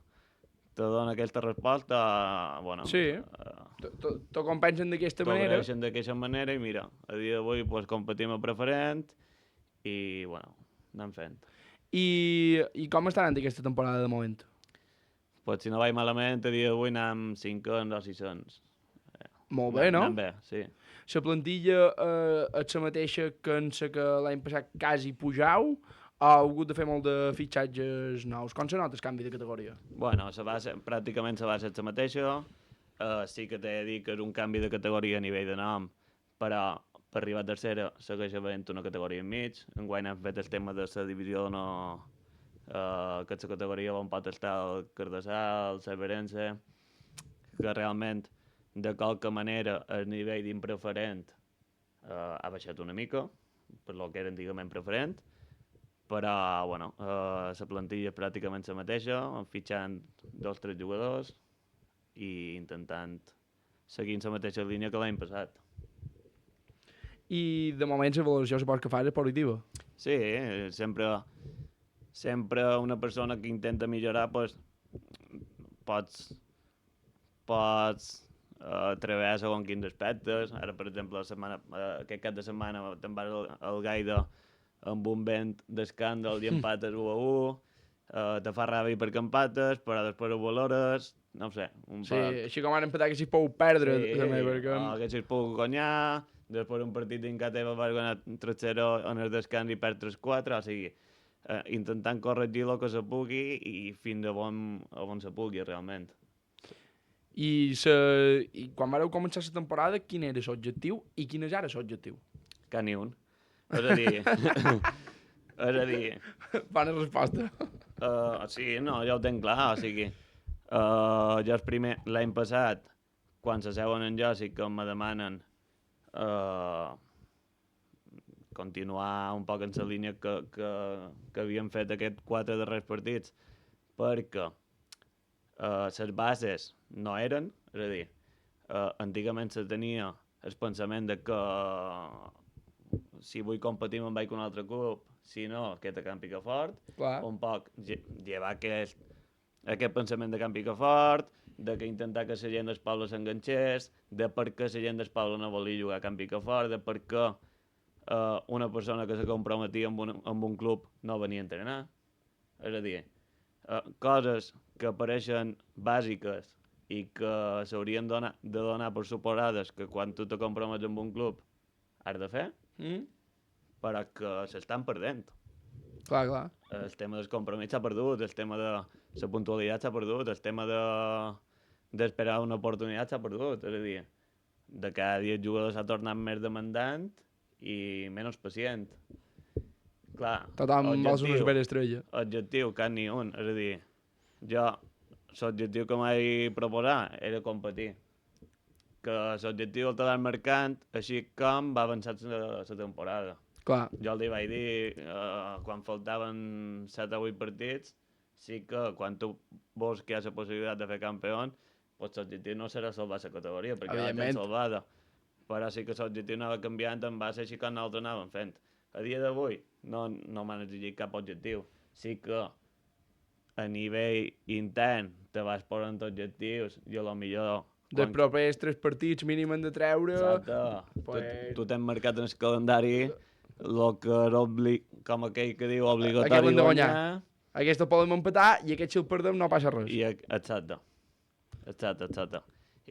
aquesta resposta, bueno... Sí. T'ho compensen d'aquesta manera. T'ho d'aquesta manera i mira, a dia d'avui pues, competim a preferent i bueno, anem fent. I com està anant aquesta temporada de moment? Pues si no vaig malament, a dia d'avui anem 500 o 600. Molt bé, no? Anem bé, sí. La plantilla és la mateixa que en la que l'any passat quasi pujau o ha hagut de fer molt de fitxatges nous? Com se nota el canvi de categoria? Bueno, pràcticament la base és la mateixa. Sí que t'he de dir que és un canvi de categoria a nivell de nom, però per arribar a tercera segueix havent una categoria enmig. Enguany hem fet el tema de la divisió no, que la categoria on pot estar el Cardassà, el Cerverense, que realment de qualque manera el nivell d'impreferent ha baixat una mica, per lo que era antigament preferent, però bueno, la plantilla és pràcticament la mateixa, fitxant 2 o 3 jugadors i intentant seguir la mateixa línia que l'any passat. I de moment la valoració supos que fas és positiva. Sí, sempre una persona que intenta millorar pues, pots treballar segons quins aspectes. Ara, per exemple, aquest cap de setmana te'n vas al Gaida amb un vent d'escàndol i empates 1-1. Te fa ràbia perquè empates, però després ho valores, no ho sé. Sí, així com han empatat que si pou perdre, sí, també, perquè... que si es puc guanyar, després un partit en què teva vas guanyar 3-0 en el descans i perd 3-4, o sigui, intentant corregir el que se pugui i fins a on se pugui, realment. I quan vareu començar la temporada, quin era l'objectiu i quin és ara l'objectiu? Que ni un. És a dir... és a dir... Bona resposta. Sí, no, ja ho tenc clar, o sigui... jo el primer, l'any passat, quan s'asseuen en jo, sí que me demanen continuar un poc en la línia que havíem fet aquests 4 darrers partits, perquè les bases no eren, és a dir, antigament se tenia el pensament de que si vull competir me'n vaig amb un altre club, si no, aquest a Camp Picafort, un poc llevar aquest pensament de Camp Picafort, de que intentar que la gent del poble s'enganxés, de per què la gent del poble no volia jugar a Camp Picafort, de per què una persona que se comprometia amb un club no venia a entrenar. És a dir, coses que apareixen bàsiques i que s'haurien de donar per suposades que quan tu te compromets amb un club has de fer, però que s'estan perdent. Clar. El tema del compromís s'ha perdut, el tema de la puntualitat s'ha perdut, el tema d'esperar una oportunitat s'ha perdut. És a dir, de cada dia el jugador s'ha tornat més demandant i menys pacient. Clar, Tothom vols una superestrella. Objectiu, cap ni un. És a dir, jo, l'objectiu que m'he proposat era competir. Que l'objectiu el té marcant, així com va avançar la temporada. Clar. Jo li vaig dir, quan faltaven 7 o 8 partits, sí que quan tu vols que hi ha la possibilitat de fer campió, doncs l'objectiu no serà salvar la categoria, perquè ja la tens salvada. Però sí que l'objectiu anava canviant en base així com nosaltres anàvem fent. A dia d'avui no m'han exigit cap objectiu. Sí que a nivell intern te vas posant objectius i a lo millor... Dels propers 3 partits mínim han de treure... Exacte. Tu t'hem marcat en el calendari el que era com aquell que diu Aquest obligatori l'hem de guanyar. guanyar. Aquesta podem empatar i aquest si el perdem no passa res. Exacte.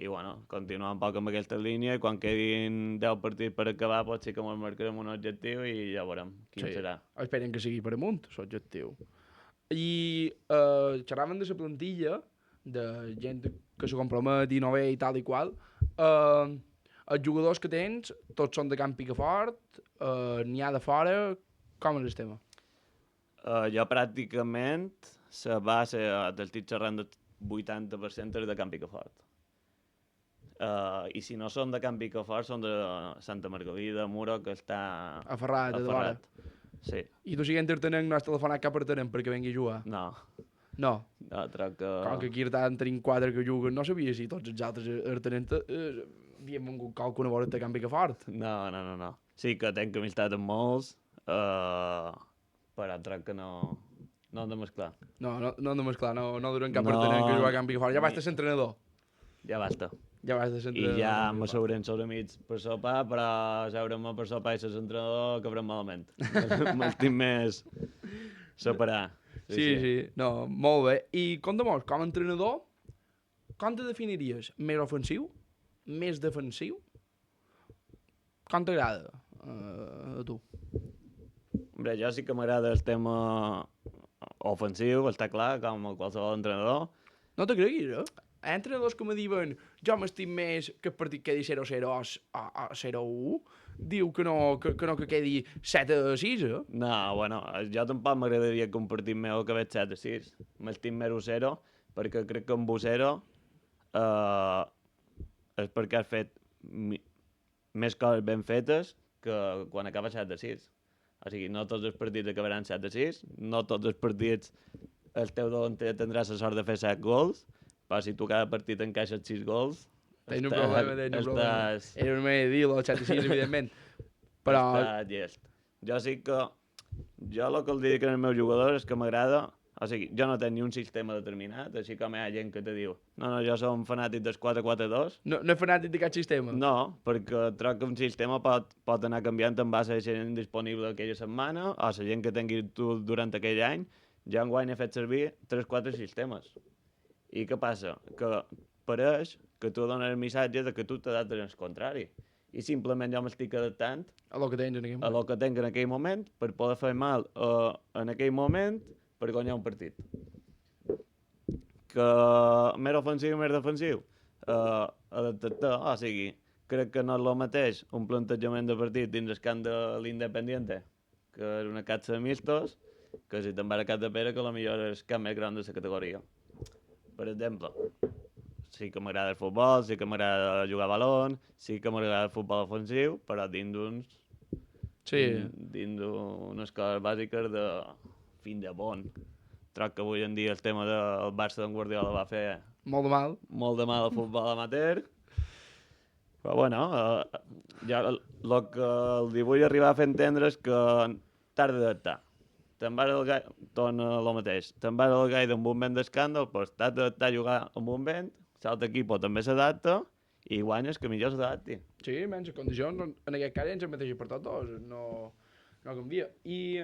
I bueno, continuar un poc amb aquesta línia i quan quedin 10 partits per acabar, doncs sí que ens marcarem un objectiu i ja veurem quin serà. Esperen que sigui per amunt, l'objectiu. I xerraven de la plantilla, de gent que se compromet i no ve i tal i qual. Els jugadors que tens, tots són de Camp Picafort, n'hi ha de fora, com és el tema? Jo pràcticament, la base t'estic xerrant del 80% és de Camp Picafort. I si no són de Camp Picafort, són de Santa Margalida, Muro, que està Aferrat, de vora. Sí. I tu siguent tertenenc no has telefonat cap tertenenc perquè vengui a jugar? No. No. Troc que... Com que aquí en tenim 4 que juguen, no sabia si tots els altres tertenents havien vengut qualcuna vora de Camp Picafort. No. Sí que tenc amistat amb molts, però troc que no hem de mesclar. No hem de mesclar, no duren cap tertenenc que jugar a Camp Picafort. Ja vas ser entrenador. Ja basta. Ja vas ser entrenador. I ja m'asseurem els amics per sopar, però asseure-me per sopar i ser entrenador acabarem malament. M'estim més separar. Sí. No, molt bé. I conta'm, com a entrenador, com te definiries? Més ofensiu? Més defensiu? Com t'agrada a tu? Hombre, jo sí que m'agrada el tema ofensiu, està clar, com a qualsevol entrenador. No te creguis, eh? Hi ha entrenadors que me diuen jo m'estim més que el partit quedi 0-0 a 0-1. Diu que que quedi 7-6, eh? No, bueno, jo tampoc m'agradaria que un partit meu acabés 7-6. M'estim més 1-0, perquè crec que amb 1-0 és perquè has fet més coses ben fetes que quan acaba 7-6. O sigui, no tots els partits acabaran 7-6, no tots els partits el teu davanter tindrà la sort de fer 7 gols, però si tu cada partit encaixes 6 gols... Tens un problema. Era una manera de dir-lo, el 7-6, evidentment. Però... Estàs llest. Jo sí que... Jo el que els dic als meus jugadors és que m'agrada... O sigui, jo no tenc ni un sistema determinat, així com hi ha gent que te diu no, jo som fanàtic del 4-4-2. No és fanàtic de cap sistema? No, perquè troc que un sistema pot anar canviant en base a la gent disponible aquella setmana o la gent que tingui tu durant aquell any. Jo enguany he fet servir 3-4 sistemes. I què passa? Que pareix que tu dones el missatge de que tu t'adaptes al contrari. I simplement jo m'estic adaptant a lo que tens en aquell moment. A lo que tinc en aquell moment per poder fer mal en aquell moment per guanyar un partit. Que més ofensiu, més defensiu. Adaptar-te, o sigui, crec que no és el mateix un plantejament de partit dins el camp de l'Independiente, que és una catxa de mistos, que si te'n vas a Cap de Pere, que potser és el camp més gran de la categoria. Per exemple, sí que m'agrada el futbol, sí que m'agrada jugar a balón, sí que m'agrada el futbol ofensiu, però dins d'unes... Sí. Dins d'unes coses bàsiques de fin de bon. Troc que avui en dia el tema del Barça d'en Guardiola va fer... Molt de mal. Molt de mal al futbol amateur. Però bueno, jo el que li vull arribar a fer entendre és que t'has d'adaptar. Te'n vas al gai... Torna el mateix. Te'n vas al gai d'un moment d'escàndal, doncs t'has d'adaptar a jugar amb un vent, l'altre equip també s'adapta i guanyes que millor s'adapti. Sí, menys les condicions, en aquest cas eren les mateixes per tots dos, no canvia. I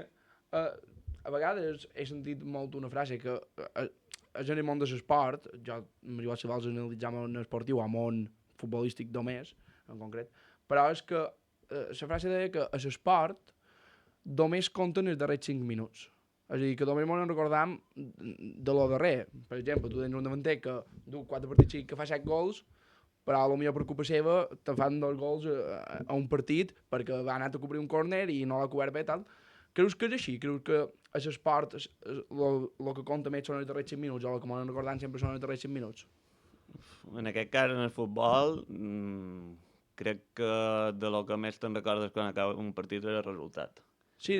a vegades he sentit molt una frase que és en el món de l'esport, jo m'arribat si vols analitzar món esportiu o món futbolístic només, en concret, però és que la frase deia que a l'esport només compten els darrers 5 minuts. És a dir, que només ens recordam de lo darrer. Per exemple, tu tens un davanter que du 4 partits que fa 7 gols, però potser per culpa seva te fan 2 gols a un partit perquè va anar a cobrir un córner i no l'ha cobert bé, tal. Creus que és així? Creus que a l'esport el que compta més són els darrers 5 minuts o el que ens recordam sempre són els darrers 5 minuts? En aquest cas, en el futbol, crec que de lo que més te'n recordes quan acaba un partit és el resultat. Sí,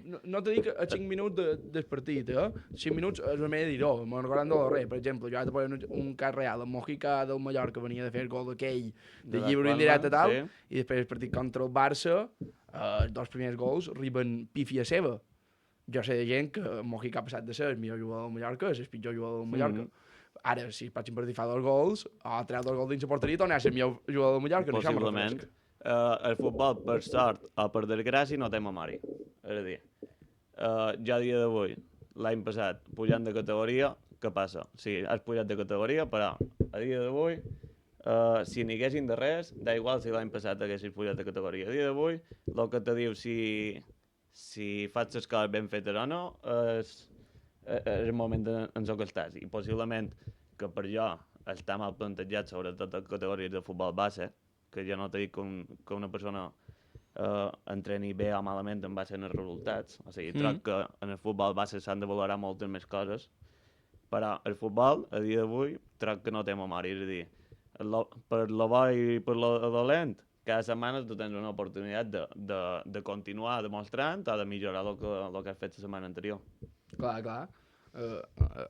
no te dic a 5 minuts del partit, 5 minuts és una manera de dir-ho, me'n recordem de res. Per exemple, jo ara te poso un cas real, el Mojica del Mallorca venia de fer el gol d'aquell de lliure indirecte tal, sí. I després el partit contra el Barça, els 2 primers gols arriben pífia seva. Jo sé de gent que el Mojica ha passat de ser el millor jugador del Mallorca, és el pitjor jugador del Mallorca. Ara, si el pròxim partit fa 2 gols, o treu 2 gols dins la porteria, torna a ser el millor jugador del Mallorca. Possiblement. el futbol, per sort o per desgràcia, no té memòria. És a dir, jo a dia d'avui, l'any passat, pujant de categoria, què passa? Sí, has pujat de categoria, però a dia d'avui, si n'hi haguessin de res, da igual si l'any passat haguessis pujat de categoria. A dia d'avui, el que te diu si fas les coses ben fetes o no és el moment en què estàs. I possiblement que per jo està mal plantejat, sobretot a categories de futbol base, que jo no t'he dit que una persona entreni bé o malament en base als resultats. O sigui, troc que en el futbol base s'han de valorar moltes més coses, però el futbol, a dia d'avui, troc que no té memòria. És a dir, per lo bo i per lo dolent, cada setmana tu tens una oportunitat de continuar demostrant o de millorar el que has fet la setmana anterior. Clar, clar.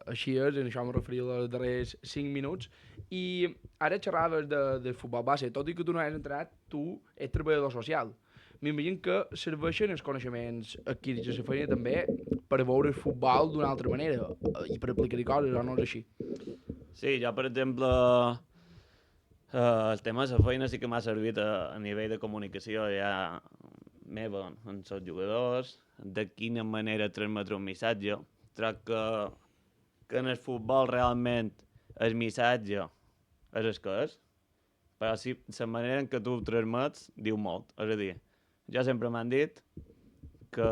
Així és, en això em referia als darrers 5 minuts. I ara xerraves del futbol base. Tot i que tu no has entrenat, tu ets treballador social. M'imagino que serveixen els coneixements adquirits a la feina també per veure el futbol d'una altra manera i per aplicar-hi coses, o no és així? Sí, jo, per exemple, el tema de la feina sí que m'ha servit a nivell de comunicació ja meva amb els jugadors, de quina manera transmetre un missatge. Troc que en el futbol realment el missatge és el que és, però sí, la manera en què tu ho transmets diu molt. És a dir, jo sempre m'han dit que,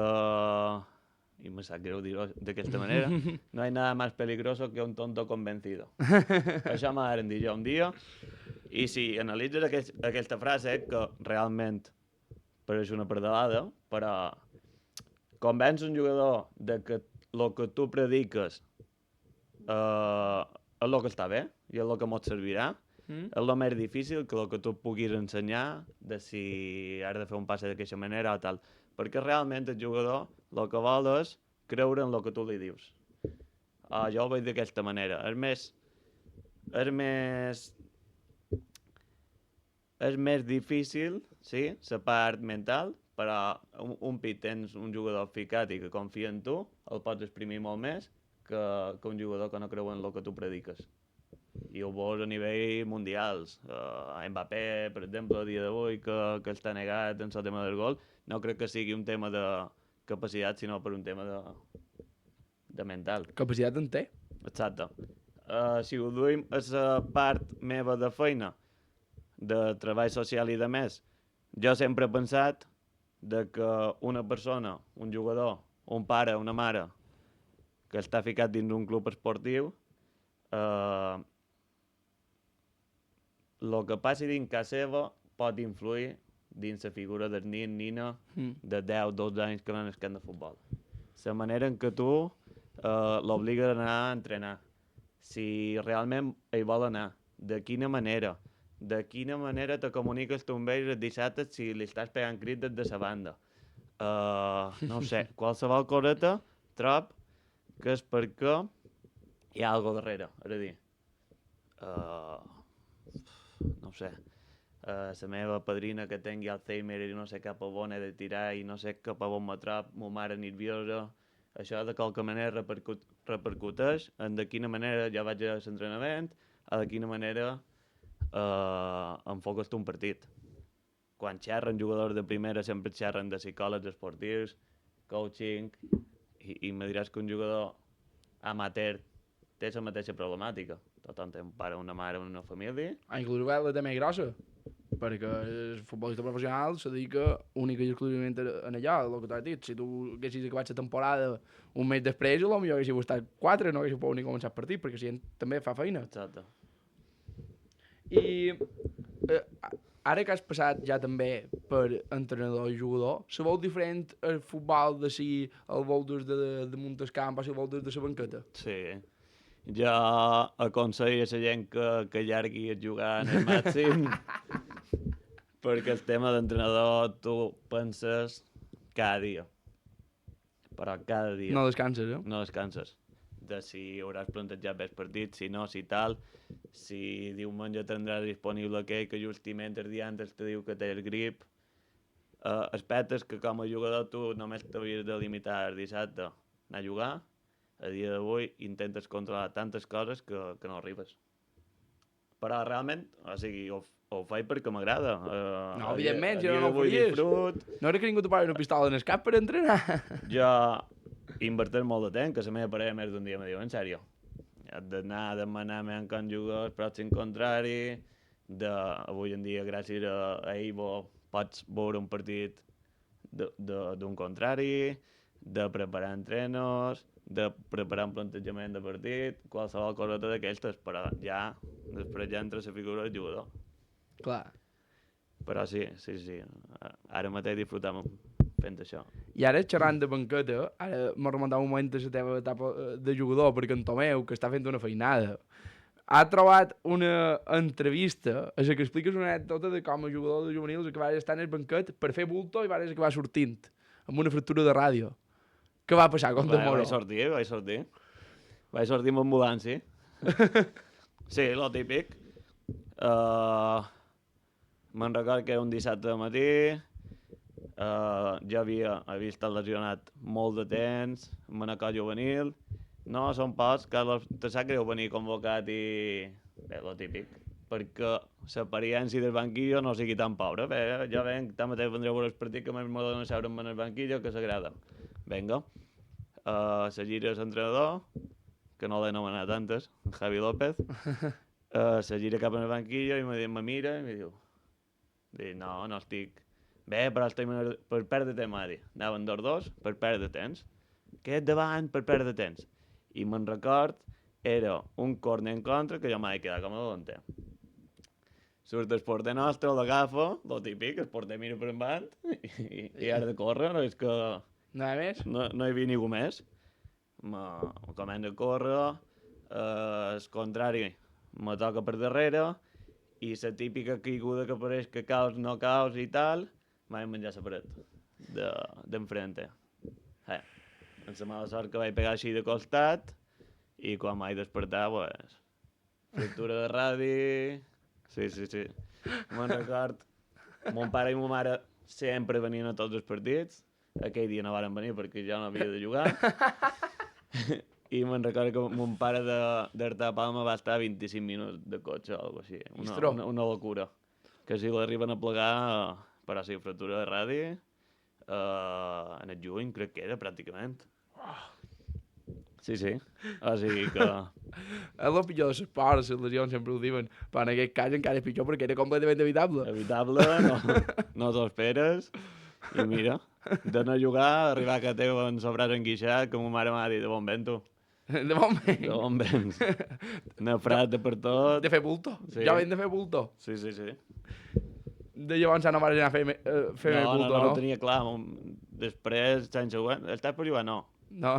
y me sap greu dir-ho d'aquesta manera, no hay nada más peligroso que un tonto convencido. Això m'ha de dir jo un dia, i si analitzes aquesta frase, que realment pareix una perdalada, però convenç un jugador de que el que tu prediques és el que està bé i és el que mos servirà, és el més difícil que el que tu puguis ensenyar de si has de fer un passe d'aquesta manera o tal. Perquè realment el jugador el que vol és creure en el que tu li dius. Jo ho veig d'aquesta manera. És més difícil, sí, la part mental, però un pit tens un jugador ficat i que confia en tu, el pots exprimir molt més que un jugador que no creu en el que tu prediques. I ho veus a nivell mundials. Mbappé, per exemple, a dia d'avui, que està negat en el tema del gol, no crec que sigui un tema de capacitat, sinó per un tema de mental. Capacitat en té. Exacte. Si ho duim a la part meva de feina, de treball social i de més, jo sempre he pensat de que una persona, un jugador, un pare, una mare, que està ficat dins un club esportiu, el que passi dins casa seva pot influir dins la figura del nin, nina, de 10-12 anys que van al camp de futbol. La manera en què tu l'obliga a anar a entrenar, si realment hi vol anar, de quina manera te comuniques tu amb ells el dissabte si li estàs pegant crit des de la banda. No ho sé, qualsevol coseta trob que és perquè hi ha alguna darrere. És a dir, no ho sé, la meva padrina que tingui Alzheimer i no sé cap a on he de tirar i no sé cap a on me trob, ma mare nerviosa, això de qualque manera repercuteix en de quina manera jo vaig a l'entrenament o de quina manera enfoques tu un partit. Quan xerren jugadors de primera sempre xerren de psicòlegs esportius, coaching, i me diràs que un jugador amateur té la mateixa problemàtica. Tothom té un pare, una mare, una família. Inclús la té més grossa, perquè el futbolista professional se dedica única i exclusivament en allò, el que t'has dit. Si tu haguessis acabat la temporada un mes després, potser haguéssiu estat 4, no haguéssiu pogut ni començar el partit, perquè si també fa feina. Exacte. I ara que has passat ja també per entrenador i jugador, se veu diferent el futbol de si el veus de Montescamp o si el veus de la banqueta? Sí. Jo aconsello a la gent que allargui a jugar en el màxim perquè el tema d'entrenador tu penses cada dia. Però cada dia. No descanses, eh? No descanses. De si hauràs plantejat bé el partit, si no, si tal, si diumenge tindràs disponible aquell que justament el dia antes te diu que té el grip. Aspectes que com a jugador tu només t'havies de limitar el dissabte a anar a jugar, a dia d'avui intentes controlar tantes coses que no arribes. Però realment, o sigui, ho faig perquè m'agrada. No, evidentment, si a no, dia no ho d'avui faries. disfrut. No era que ningú te posi una pistola en el cap per entrenar. Jo inverteix molt de temps, que la meva parella més d'un dia me diu, en sèrio, has d'anar a demanar-me en com jugar el pròxim contrari, avui en dia, gràcies a Evo, pots veure un partit d'un contrari, de preparar entrenos, de preparar un plantejament de partit, qualsevol coseta d'aquestes, però ja, després ja entra la figura del jugador. Clar. Però sí, ara mateix disfrutam fent això. I ara, xerrant de banqueta, ara m'ha remuntat un moment a la teva etapa de jugador, perquè en Tomeu, que està fent una feinada, ha trobat una entrevista a la que expliques una anècdota de com a jugador de juvenils que vas estar en el banquet per fer bulto i vas acabar sortint amb una fractura de ràdio. Què va passar con Moro? Vaig sortir. Vaig sortir amb ambulància. Sí, lo típic. Me'n record que era un dissabte de matí, jo havia estat lesionat molt de temps, amb una cosa juvenil. No, són pocs, Carlos, te sap greu venir convocat i... Bé, lo típic. Perquè l'experiència del banquillo no sigui tan pobra. Bé, ja venc, tanmateix vendré a veure el partit que més m'agrada seure'm en el banquillo, que s'agrada. Vinga. Se gira l'entrenador, que no l'he anomenat antes, Javi López. Se gira cap en el banquillo i me mira i me diu... No estic... Bé, però estic per perdre temps, m'ha dit. Anaven dos, per perdre temps. Aquest davant per perdre temps. I me'n record, era un corner en contra que jo m'he quedat com a davanter. Surt el porter nostre, l'agafa, lo típic, el porter mira per endavant i ara de córrer, no és que... No hi ha més? No hi havia ningú més. Me comença a córrer, el contrari me toca per darrere i la típica caiguda que apareix que caus, no caus i tal, m'he menjat la paret d'enfrente. Amb la mala sort que vaig pegar així de costat i quan m'he despertat, pues, fractura de radi... Sí. Me'n record, mon pare i ma mare sempre venien a tots els partits. Aquell dia no varen venir perquè jo no havia de jugar. I me'n record que mon pare d'Artà Palma va estar 25 minuts de cotxe o alguna cosa així. Una locura. Que si l'arriben a plegar, però sí, fractura de radi, en el juny crec que era pràcticament. Sí. O sigui que... És el pitjor de l'esport, les lesions sempre ho diuen, però en aquest cas encara és pitjor perquè era completament evitable. Evitable, no t'ho esperes. I mira, de no jugar, arribar a casa teva amb el braç enguixat, que ma mare m'ha dit, de bon vent, tu. De bon vent. De bon vent. Nefrat de per tot. De fer bulto. Sí. Ja ven de fer bulto. Sí. De llavors no vas anar a fer bulto, no? No, ho tenia clar. Després, l'any següent, estàs per jugar? No. No.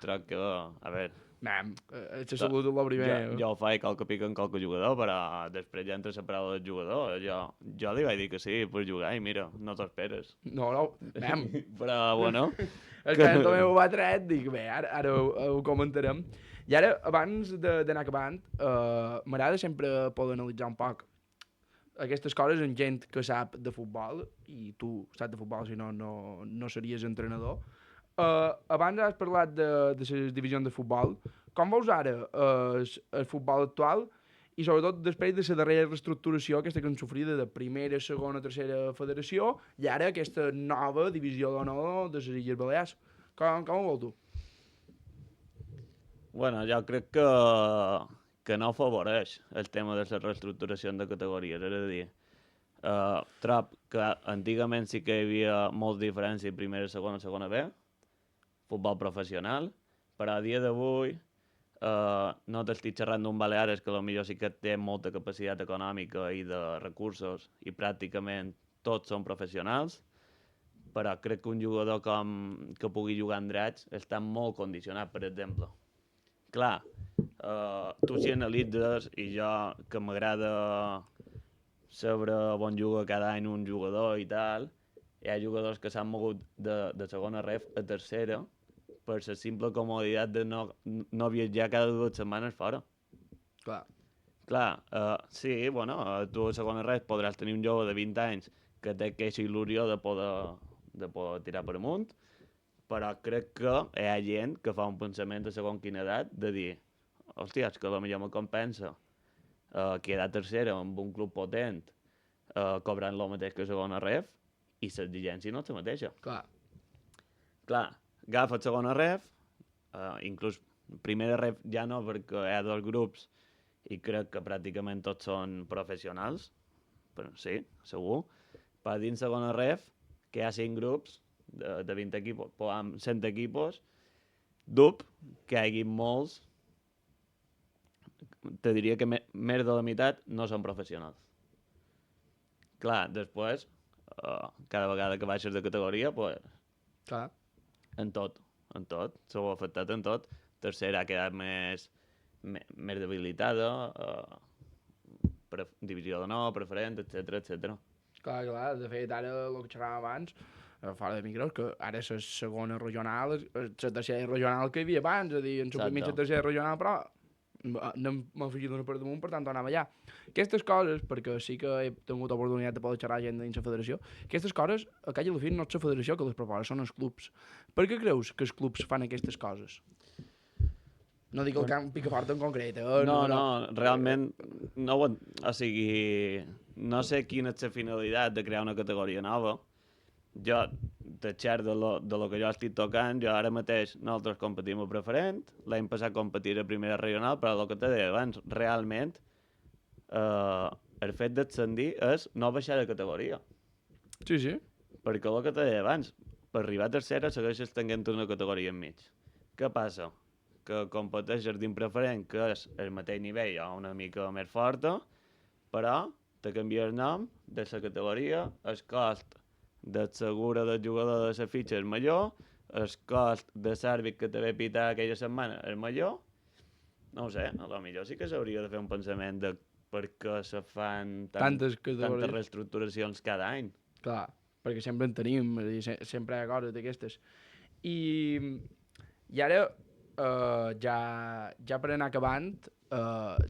Troc que, a veure... Mem, la salut és el primer. Jo ho faig qualque pica en qualque jugador, però després ja entra la paraula del jugador. Jo li vaig dir que sí, per jugar, i mira, no t'ho esperes. No, mem. Però, bueno... És que també ho va tret, dic, bé, ara ho comentarem. I ara, abans d'anar acabant, m'agrada sempre poder analitzar un poc aquestes coses en gent que sap de futbol, i tu saps de futbol, si no, no series entrenador. Abans has parlat de les divisions de futbol. Com veus ara el futbol actual i sobretot després de la darrera reestructuració aquesta que han sofrit de primera, segona, tercera federació i ara aquesta nova divisió d'honor de les Illes Balears? Com ho veus tu? Bueno, jo crec que no afavoreix el tema de la reestructuració de categories, és a dir, trob que antigament sí que hi havia molta diferència primera, segona B, futbol professional, però a dia d'avui no t'estic xerrant d'un Baleares que potser sí que té molta capacitat econòmica i de recursos i pràcticament tots són professionals, però crec que un jugador que pugui jugar en drets està molt condicionat, per exemple. Clar, tu si analitzes, i jo que m'agrada saber on juga cada any un jugador i tal, hi ha jugadors que s'han mogut de segona ref a tercera per la simple comoditat de no viatjar cada 2 setmanes fora. Clar, sí, bueno, tu a segona ref podràs tenir un jove de 20 anys que té aquesta il·lusió de poder tirar per amunt, però crec que hi ha gent que fa un pensament a segons quina edat de dir hòstia, és que potser me compensa quedar tercera amb un club potent, cobrant el mateix que segona ref, i l'exigència no és la mateixa. Clar, agafa segona ref, inclús primera ref ja no, perquè hi ha 2 grups i crec que pràcticament tots són professionals, però sí, segur. Per dins segona ref, que hi ha 5 grups de 20 equipos, amb 100 equipos, dub que hi hagi molts, te diria que més de la meitat no són professionals. Clar, després, cada vegada que baixes de categoria, pues, en tot, s'ho ha afectat en tot. Tercera ha quedat més debilitada, divisió d'honor, preferent, etc. Clar, de fet, ara el que xerràvem abans, fora de micros, que ara la segona regional, la tercera regional que hi havia abans, és a dir, en suprimir la tercera regional, però m'ha afegit una per damunt, per tant, anava allà. Aquestes coses, perquè sí que he tingut oportunitat de poder xerrar gent dins la federació, aquestes coses, a cada fi, no és la federació que les proposa, són els clubs. Per què creus que els clubs fan aquestes coses? No dic el camp Picafort en concret, No, realment, o sigui, no sé quina és la finalitat de crear una categoria nova. Jo, de xert de lo que jo estic tocant, jo ara mateix nosaltres competim a preferent, l'any passat competir a primera regional, però el que t'he dit abans, realment, el fet d'ascendir és no baixar de categoria. Sí. Perquè el que t'he dit abans, per arribar a tercera segueixes tenint una categoria enmig. Què passa? Que competeixes dins preferent, que és el mateix nivell o una mica més forta, però te canvia el nom de la categoria, el cost del segura del jugador de la fitxa és major, el cost de l'àrbit que te ve pitar aquella setmana és major. No ho sé, potser sí que s'hauria de fer un pensament de per què se fan tantes reestructuracions cada any. Clar, perquè sempre en tenim, sempre hi ha coses d'aquestes. I ara, ja per anar acabant,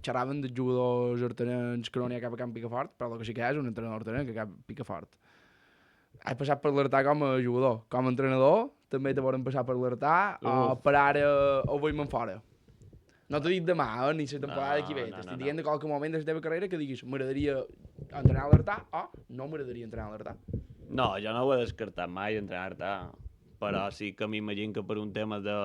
xerraven dels jugadors hortenencs que no n'hi ha cap a Camp Picafort, però el que sí que hi ha és un entrenador hortenenc a Camp Picafort. He passat per l'Artà com a jugador. Com a entrenador, també te volen passar per l'Artà, o per ara ho veiem fora. No t'ho dic demà, ni la temporada d'aquí ve. T'estic dient de qualque moment de la teva carrera que diguis m'agradaria entrenar a l'Artà o no m'agradaria entrenar a l'Artà. No, jo no ho he descartat mai, entrenar a l'Artà, però sí que m'imagino que per un tema de...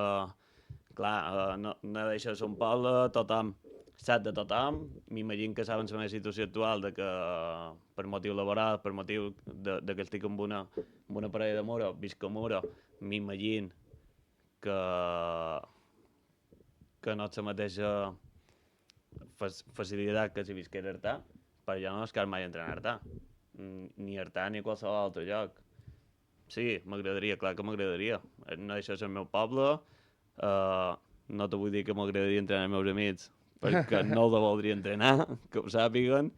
Clar, no deixa de ser un poble, tothom sap de tothom, m'imagino que saben la meva situació actual, de que per motiu laboral, per motiu de que estic amb una parella de Muro, visc a Muro, m'imagino que no és la mateixa facilitat que si visqués a Artà, però jo no descarto mai entrenar a Artà, ni a Artà ni a qualsevol altre lloc. Sí, m'agradaria, clar que m'agradaria. No deixa de ser el meu poble, no te vull dir que m'agradaria entrenar amb els meus amics, perquè no el voldria entrenar, que ho sàpiguen,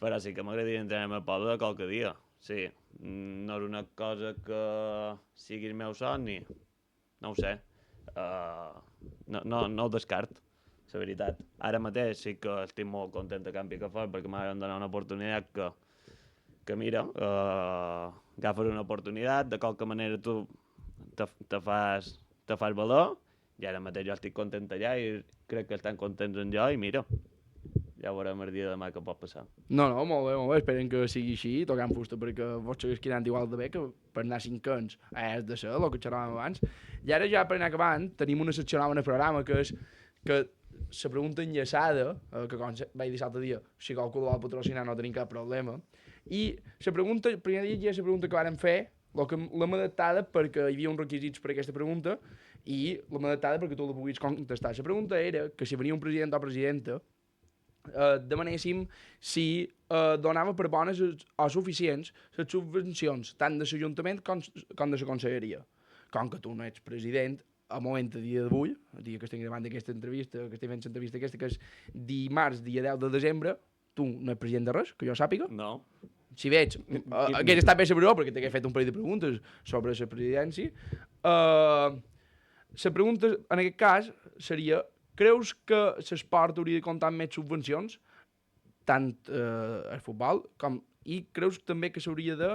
però sí que m'agradaria entrenar amb el poble qualque dia. Sí, no és una cosa que sigui el meu somni, no ho sé. No ho descart, la veritat. Ara mateix sí que estic molt content a Camp Picafort perquè m'han donat una oportunitat que mira, agafes una oportunitat, de qualque manera tu te fas valor, i ara mateix jo estic content allà i crec que estan contents en jo i mira, ja veurem el dia de demà què pot passar. No, molt bé, esperem que sigui així, tocant fusta, perquè vos segueix quedant igual de bé que per anar 5 anys és de ser, el que xerràvem abans. I ara ja per anar acabant, tenim una secció nova en el programa, que és que la pregunta enllaçada, que com vaig dir l'altre dia, si qualcú la vol patrocinar no tenim cap problema, i la pregunta, el primer dia ja és la pregunta que vàrem fer, l'hem adaptada perquè hi havia uns requisits per aquesta pregunta, i l'hem adaptada perquè tu la puguis contestar. La pregunta era que si venia un president o presidenta, demanéssim si donava per bones o suficients les subvencions tant de l'Ajuntament com de la Conselleria. Com que tu no ets president, al moment a dia d'avui, el dia que estem gravant aquesta entrevista, que estem fent l'entrevista aquesta, que és dimarts, dia 10 de desembre, tu no ets president de res, que jo sàpiga. No. Si veig, hagués estat bé saber-ho, perquè t'hagués fet un parell de preguntes sobre la presidència. La pregunta, en aquest cas, seria: creus que l'esport hauria de comptar amb més subvencions, tant al futbol, i creus també que s'hauria de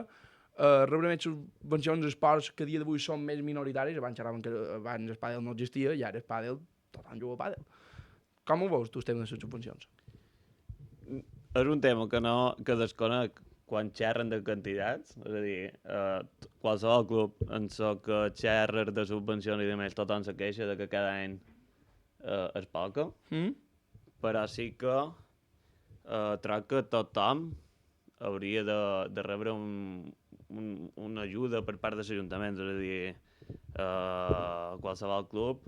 rebre més subvencions als esports que a dia d'avui són més minoritaris? Abans xerraven que abans el pàdel no existia i ara el pàdel, tothom juga a pàdel. Com ho veus, tu, el tema de les subvencions? és un tema que desconec quan xerren de quantitats, és a dir, qualsevol club en so que xerres de subvencions i demés, tothom se queixa de que cada any és poca, però sí que troc que tothom hauria de rebre una ajuda per part dels ajuntaments, és a dir, qualsevol club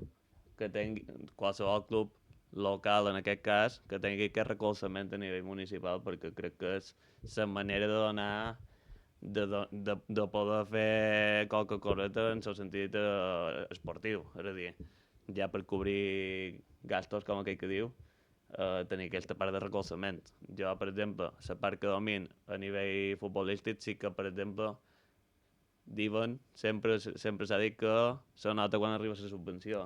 qualsevol club local, en aquest cas, que tingui aquest recolzament a nivell municipal, perquè crec que és la manera de donar de poder fer qualque coseta en el sentit esportiu, és a dir, ja per cobrir gastos, com aquell que diu, tenir aquesta part de recolzament. Jo, per exemple, la part que domin a nivell futbolístic sí que, per exemple, diuen, sempre s'ha dit que se nota quan arriba la subvenció.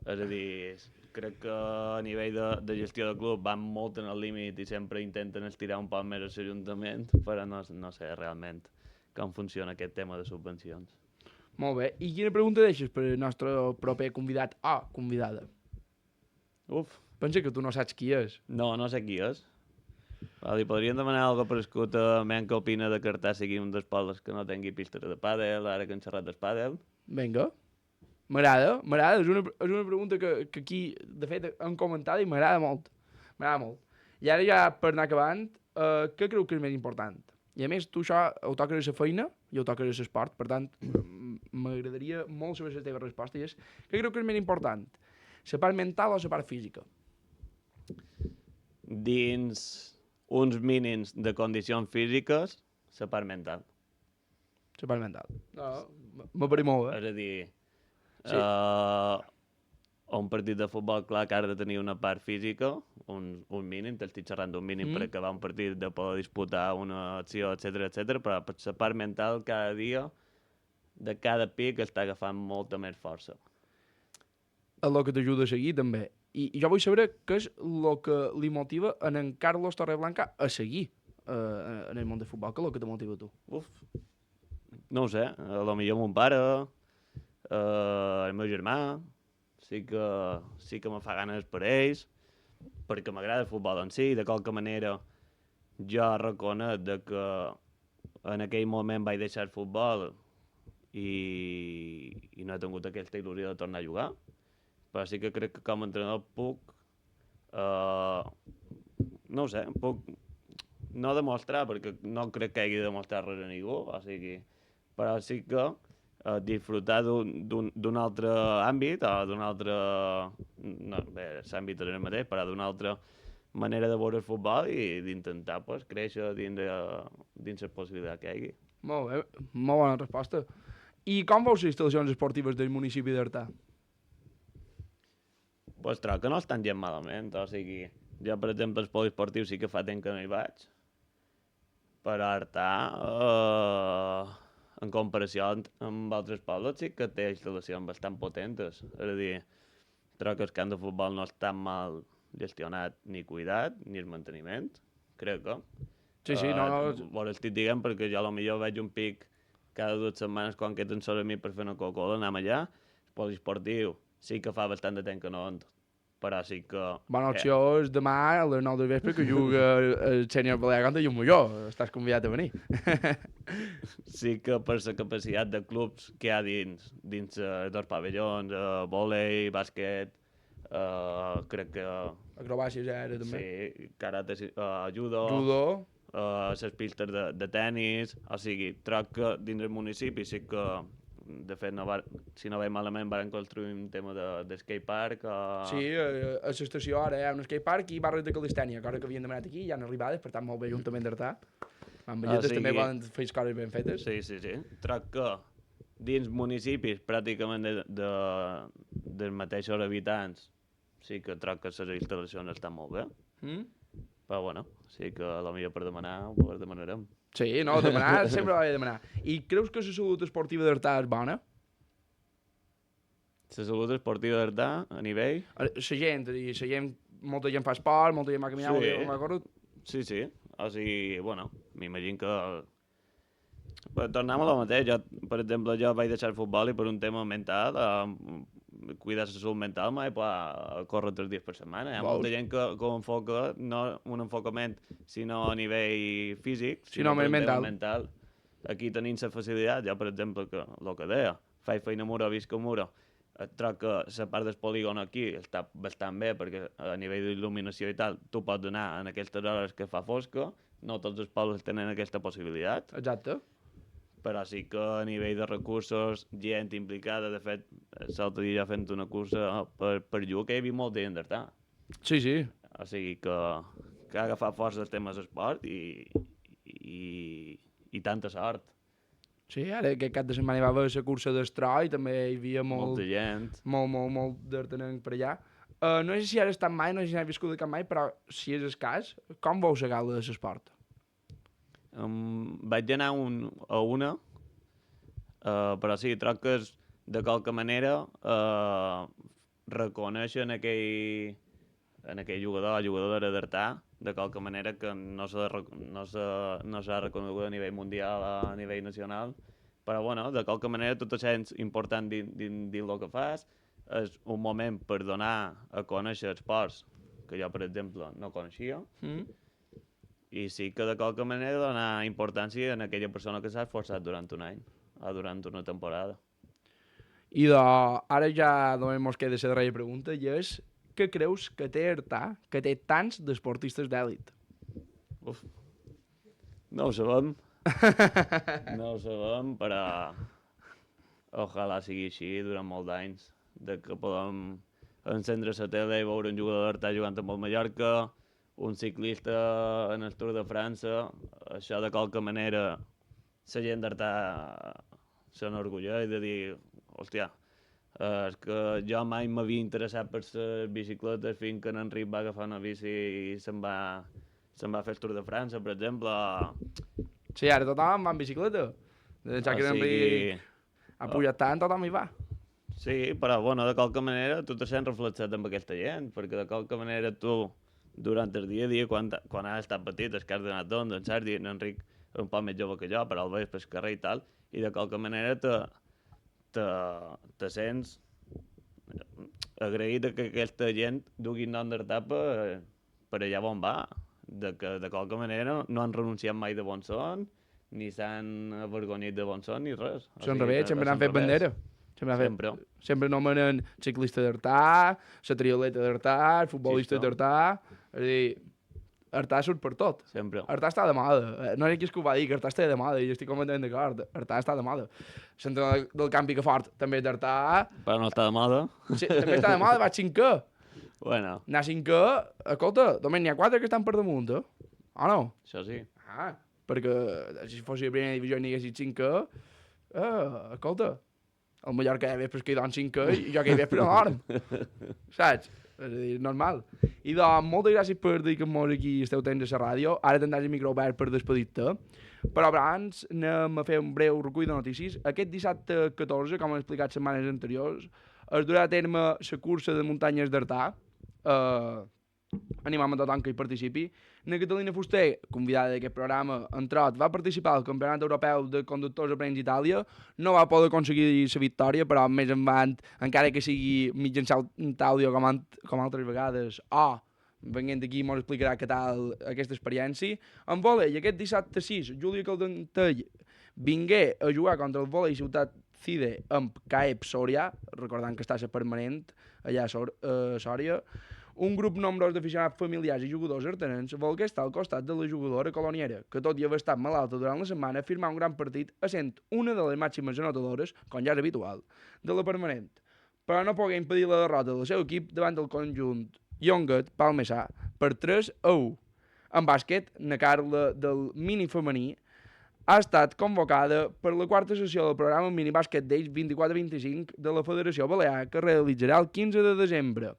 És a dir, crec que a nivell de gestió de club van molt en el límit i sempre intenten estirar un poc més a l'Ajuntament, però no sé realment com funciona aquest tema de subvencions. Molt bé. I quina pregunta deixes per al nostre proper convidat o convidada? Uf, Pensa que tu no saps qui és. no sé qui és. Li podríem demanar alguna per escut a men que opina de que Artà sigui un dels pobles que no tingui pistes de pàdel, ara que han xerrat del pàdel. Vinga. M'agrada. És una pregunta que aquí, de fet, hem comentat i m'agrada molt. I ara ja, per anar acabant, què creu que és més important? I a més, tu això ho toques a la feina i ho toques a l'esport, per tant, m'agradaria molt saber la teva resposta i és, què creu que és més important? La part mental o la part física? Dins uns mínims de condicions físiques, la part mental. La part mental. No, m'apareix molt, És a dir, Sí. un partit de futbol, clar que ha de tenir una part física, un mínim, t'estic xerrant d'un mínim per acabar un partit, de poder disputar una acció, etc, però per la part mental cada dia, de cada pic, està agafant molta més força. És el que t'ajuda a seguir, també. I jo vull saber què és el que li motiva en Carlos Torreblanca a seguir en el món de futbol. Què és el que te motiva a tu? Uf, no ho sé, a lo millor mon pare, el meu germà, sí que me fa ganes per ells, perquè m'agrada el futbol en si, de qualque manera jo reconec de que en aquell moment vaig deixar el futbol i no he tingut aquesta il·lusió de tornar a jugar, però sí que crec que com a entrenador puc, no ho sé, puc no demostrar, perquè no crec que hagi de demostrar res a ningú, o sigui, però sí que disfrutar d'un altre àmbit o d'un altre... No, bé, l'àmbit és el mateix, però d'una altra manera de veure el futbol i d'intentar pues, créixer dins la possibilitat que hi hagi. Molt bé, molt bona resposta. I com veus les instal·lacions esportives del municipi d'Artà? Pues trobo que no estan gens malament, o sigui, jo per exemple els poliesportius sí que fa temps que no hi vaig, però Artà, en comparació amb altres pobles, sí que té instal·lacions bastant potentes, és a dir, trobo que el camp de futbol no està mal gestionat ni cuidat, ni el manteniment, crec que. Sí, no... Vos estic dient perquè jo potser veig un pic cada 2 setmanes quan queden sols a mi per fer una Coca-Cola, anem allà, el poliesportiu sí que fa bastant de temps que no entro, però sí que... Bona opció és demà a les 9 del vespre que juga el sènior Balear contra Llummolló. Estàs convidat a venir. Sí que per la capacitat de clubs que hi ha dins dos pavellons, vòlei, bàsquet, crec que... Acrobàcia ja era, també. Sí, karate, judo, Judo. les pistes de tennis, o sigui, troc que dins el municipi sí que, de fet, si no veig malament, van construir un tema de skatepark. Sí, a l'estació ara hi ha un skatepark i barres de calistènia, cosa que havien demanat aquí, ja han arribades, per tant, molt bé, Ajuntament d'Artà. Amb belletes també poden fer coses ben fetes. Sí. Troc que dins municipis pràcticament dels mateixos habitants sí que troc que les instal·lacions estan molt bé. Però bueno, sí que potser per demanar ho demanarem. Sí, no, demanar sempre va bé demanar. I creus que la salut esportiva d'Artà és bona? La salut esportiva d'Artà, a nivell... Molta gent fa esport, molta gent va caminar, Sí. molta gent va córrer. Sí. O sigui, bueno, m'imagino que... Però tornem a lo mateix. Jo, per exemple, vaig deixar el futbol i per un tema mental cuidar la salut mental, mai a córrer 3 dies per setmana. Hi ha molta gent que ho enfoca, no un enfocament, sinó a nivell físic, Sinó més per mental. mental. Aquí tenim la facilitat, ja per exemple, que el que deia, faig feina a muro, visc a muro, troc que la part del polígon aquí està bastant bé, perquè a nivell d'il·luminació i tal, tu pots anar en aquestes hores que fa fosca, no tots els pobles tenen aquesta possibilitat, Exacte. però sí que a nivell de recursos, gent implicada, de fet, l'altre dia fent una cursa per jugar, que hi havia molta gent d'artà. Sí, sí. O sigui que ha agafat força el tema de l'esport i tanta sort. Sí, ara aquest cap de setmana hi va haver la cursa d'estroi, també hi havia Molta gent. molt d'artenenc per allà. No sé si has estat mai, no sé si has viscut de cap mai, però si és el cas, com veus la gala de l'esport? Vaig anar a una, però sí, troc que és, de qualque manera reconeixen aquell jugador o jugadora d'Artà, de qualque manera que no s'ha reconegut a nivell mundial, a nivell nacional, però bueno, de qualque manera tu te sents important dins el que fas, és un moment per donar a conèixer esports que jo, per exemple, no coneixia, i sí que de qualque manera donar importància a aquella persona que s'ha esforçat durant un any o durant una temporada. I ara ja només mos queda la darrera pregunta, i és què creus que té Artà, que té tants d'esportistes d'èlit? Uf. No ho sabem. No ho sabem, però ojalà sigui així durant molts anys, de que podem encendre la tele i veure un jugador d'Artà jugant amb el Mallorca, un ciclista en el Tour de França, això de qualque manera la gent d'Artà s'enorgulleix de dir, hòstia, és que jo mai m'havia interessat per les bicicletes fins que en Enric va agafar una bici i se'n va fer el Tour de França, per exemple. Sí, ara tothom va en bicicleta. Ja que l'Enric ha pujat tant, tothom hi va. Sí, però bueno, de qualque manera tu te sents reflexat amb aquesta gent, perquè de qualque manera tu, durant el dia a dia, quan has estat petit, el que has donat don, en Sergi, en Enric és un poc més jove que jo, però el veus pel carrer i tal, i de qualque manera te sents agraït que aquesta gent dugui nom d'Artà per allà on va, que de qualque manera no han renunciat mai de bon son, ni s'han avergonyit de bon son, ni res. Són revés, sempre n'han fet bandera. Sempre nomenen ciclista d'Artà, la trioleta d'Artà, el futbolista d'Artà. És a dir, Artà surt per tot. Sempre. Artà està de moda. No sé qui és que ho va dir, que Artà està de moda, i estic completament d'acord. Artà està de moda. L'entrenador del Camp Picafort també és d'Artà. Però no està de moda. Sí, també està de moda, va 5è. Bueno. Anar 5è, escolta, només n'hi ha 4 que estan per damunt, o no? Això sí. Perquè si fos la primera divisió i n'hi haguessis 5è, escolta, el Mallorca ja ve per que hi don 5è i jo que hi ve per l'horn. Saps? És a dir, normal. I moltes gràcies per dedicar-nos aquí el teu temps a la ràdio. Ara tindràs el micro obert per despedir-te. Però abans anem a fer un breu recull de notícies. Aquest dissabte 14, com hem explicat setmanes anteriors, es durà a terme la cursa de muntanyes d'Artà. Animam a tothom que hi participi. Na Catalina Fuster, convidada d'aquest programa, en trot, va participar al Campionat Europeu de Conductors a Prens Itàlia. No va poder aconseguir la victòria, però més endavant, encara que sigui mitjançant àudio com altres vegades, venint aquí ens explicarà què tal aquesta experiència. En vòlei, aquest dissabte 6, Júlia Caldentell vingué a jugar contra el Vòlei Ciutat CIDE amb CAEP Sòria, recordant que està a permanent allà a Sòria. Un grup nombrós d'aficionats familiars i jugadors artenens volgué estar al costat de la jugadora coloniera, que tot i haver estat malalta durant la setmana, firmà un gran partit essent una de les màximes anotadores, com ja és habitual, de la permanent. Però no pogué impedir la derrota del seu equip davant del conjunt Llonguet Palmesà per 3-1. En bàsquet, na Carla del mini femení ha estat convocada per la quarta sessió del programa Minibàsquet Days 24-25 de la Federació Balear, que realitzarà el 15 de desembre.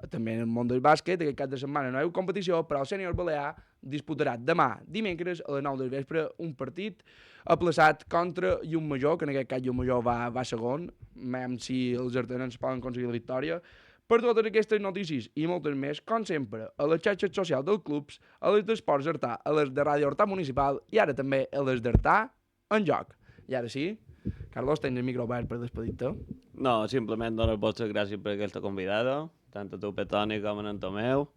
També en el món del bàsquet, aquest cap de setmana no hi ha competició, però el sènior balear disputarà demà, dimecres, a les 9 del vespre, un partit aplaçat contra Llumajor, que en aquest cas Llumajor va segon, veiem si els artenens poden aconseguir la victòria. Per totes aquestes notícies i moltes més, com sempre, a les xarxes socials dels clubs, a les d'Esports Artà, a les de Ràdio Artà Municipal i ara també a les d'Artà en joc. I ara sí, Carlos, tens el micro obert per despedir-te? No, simplement donar les vostres gràcies per aquesta convidada, tant a tu, Petoni, com a en Tomeu.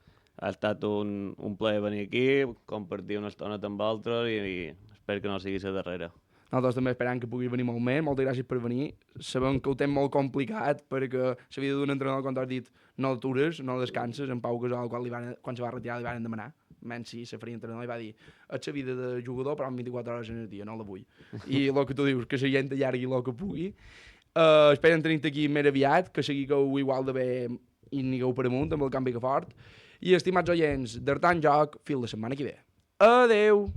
Ha estat un plaer venir aquí, compartir una estona amb vosaltres i espero que no sigui la darrera. Nosaltres també esperem que pugui venir molt més. Moltes gràcies per venir. Sabem que ho tens molt complicat perquè la vida d'un entrenador, com t'has dit, no atures, no descanses. En Pau Gasol, quan se va retirar, li van demanar. Menys si se faria entrenador, i va dir és la vida de jugador, però amb 24 hores en el dia, no la vull. I el que tu dius, que la gent allargui el que pugui. Esperen tenir-te aquí més aviat, que seguiu igual de bé i nigueu per amunt amb el canvi que fort. I estimats oients, d'Artan Joc, fins la setmana que ve. Adeu!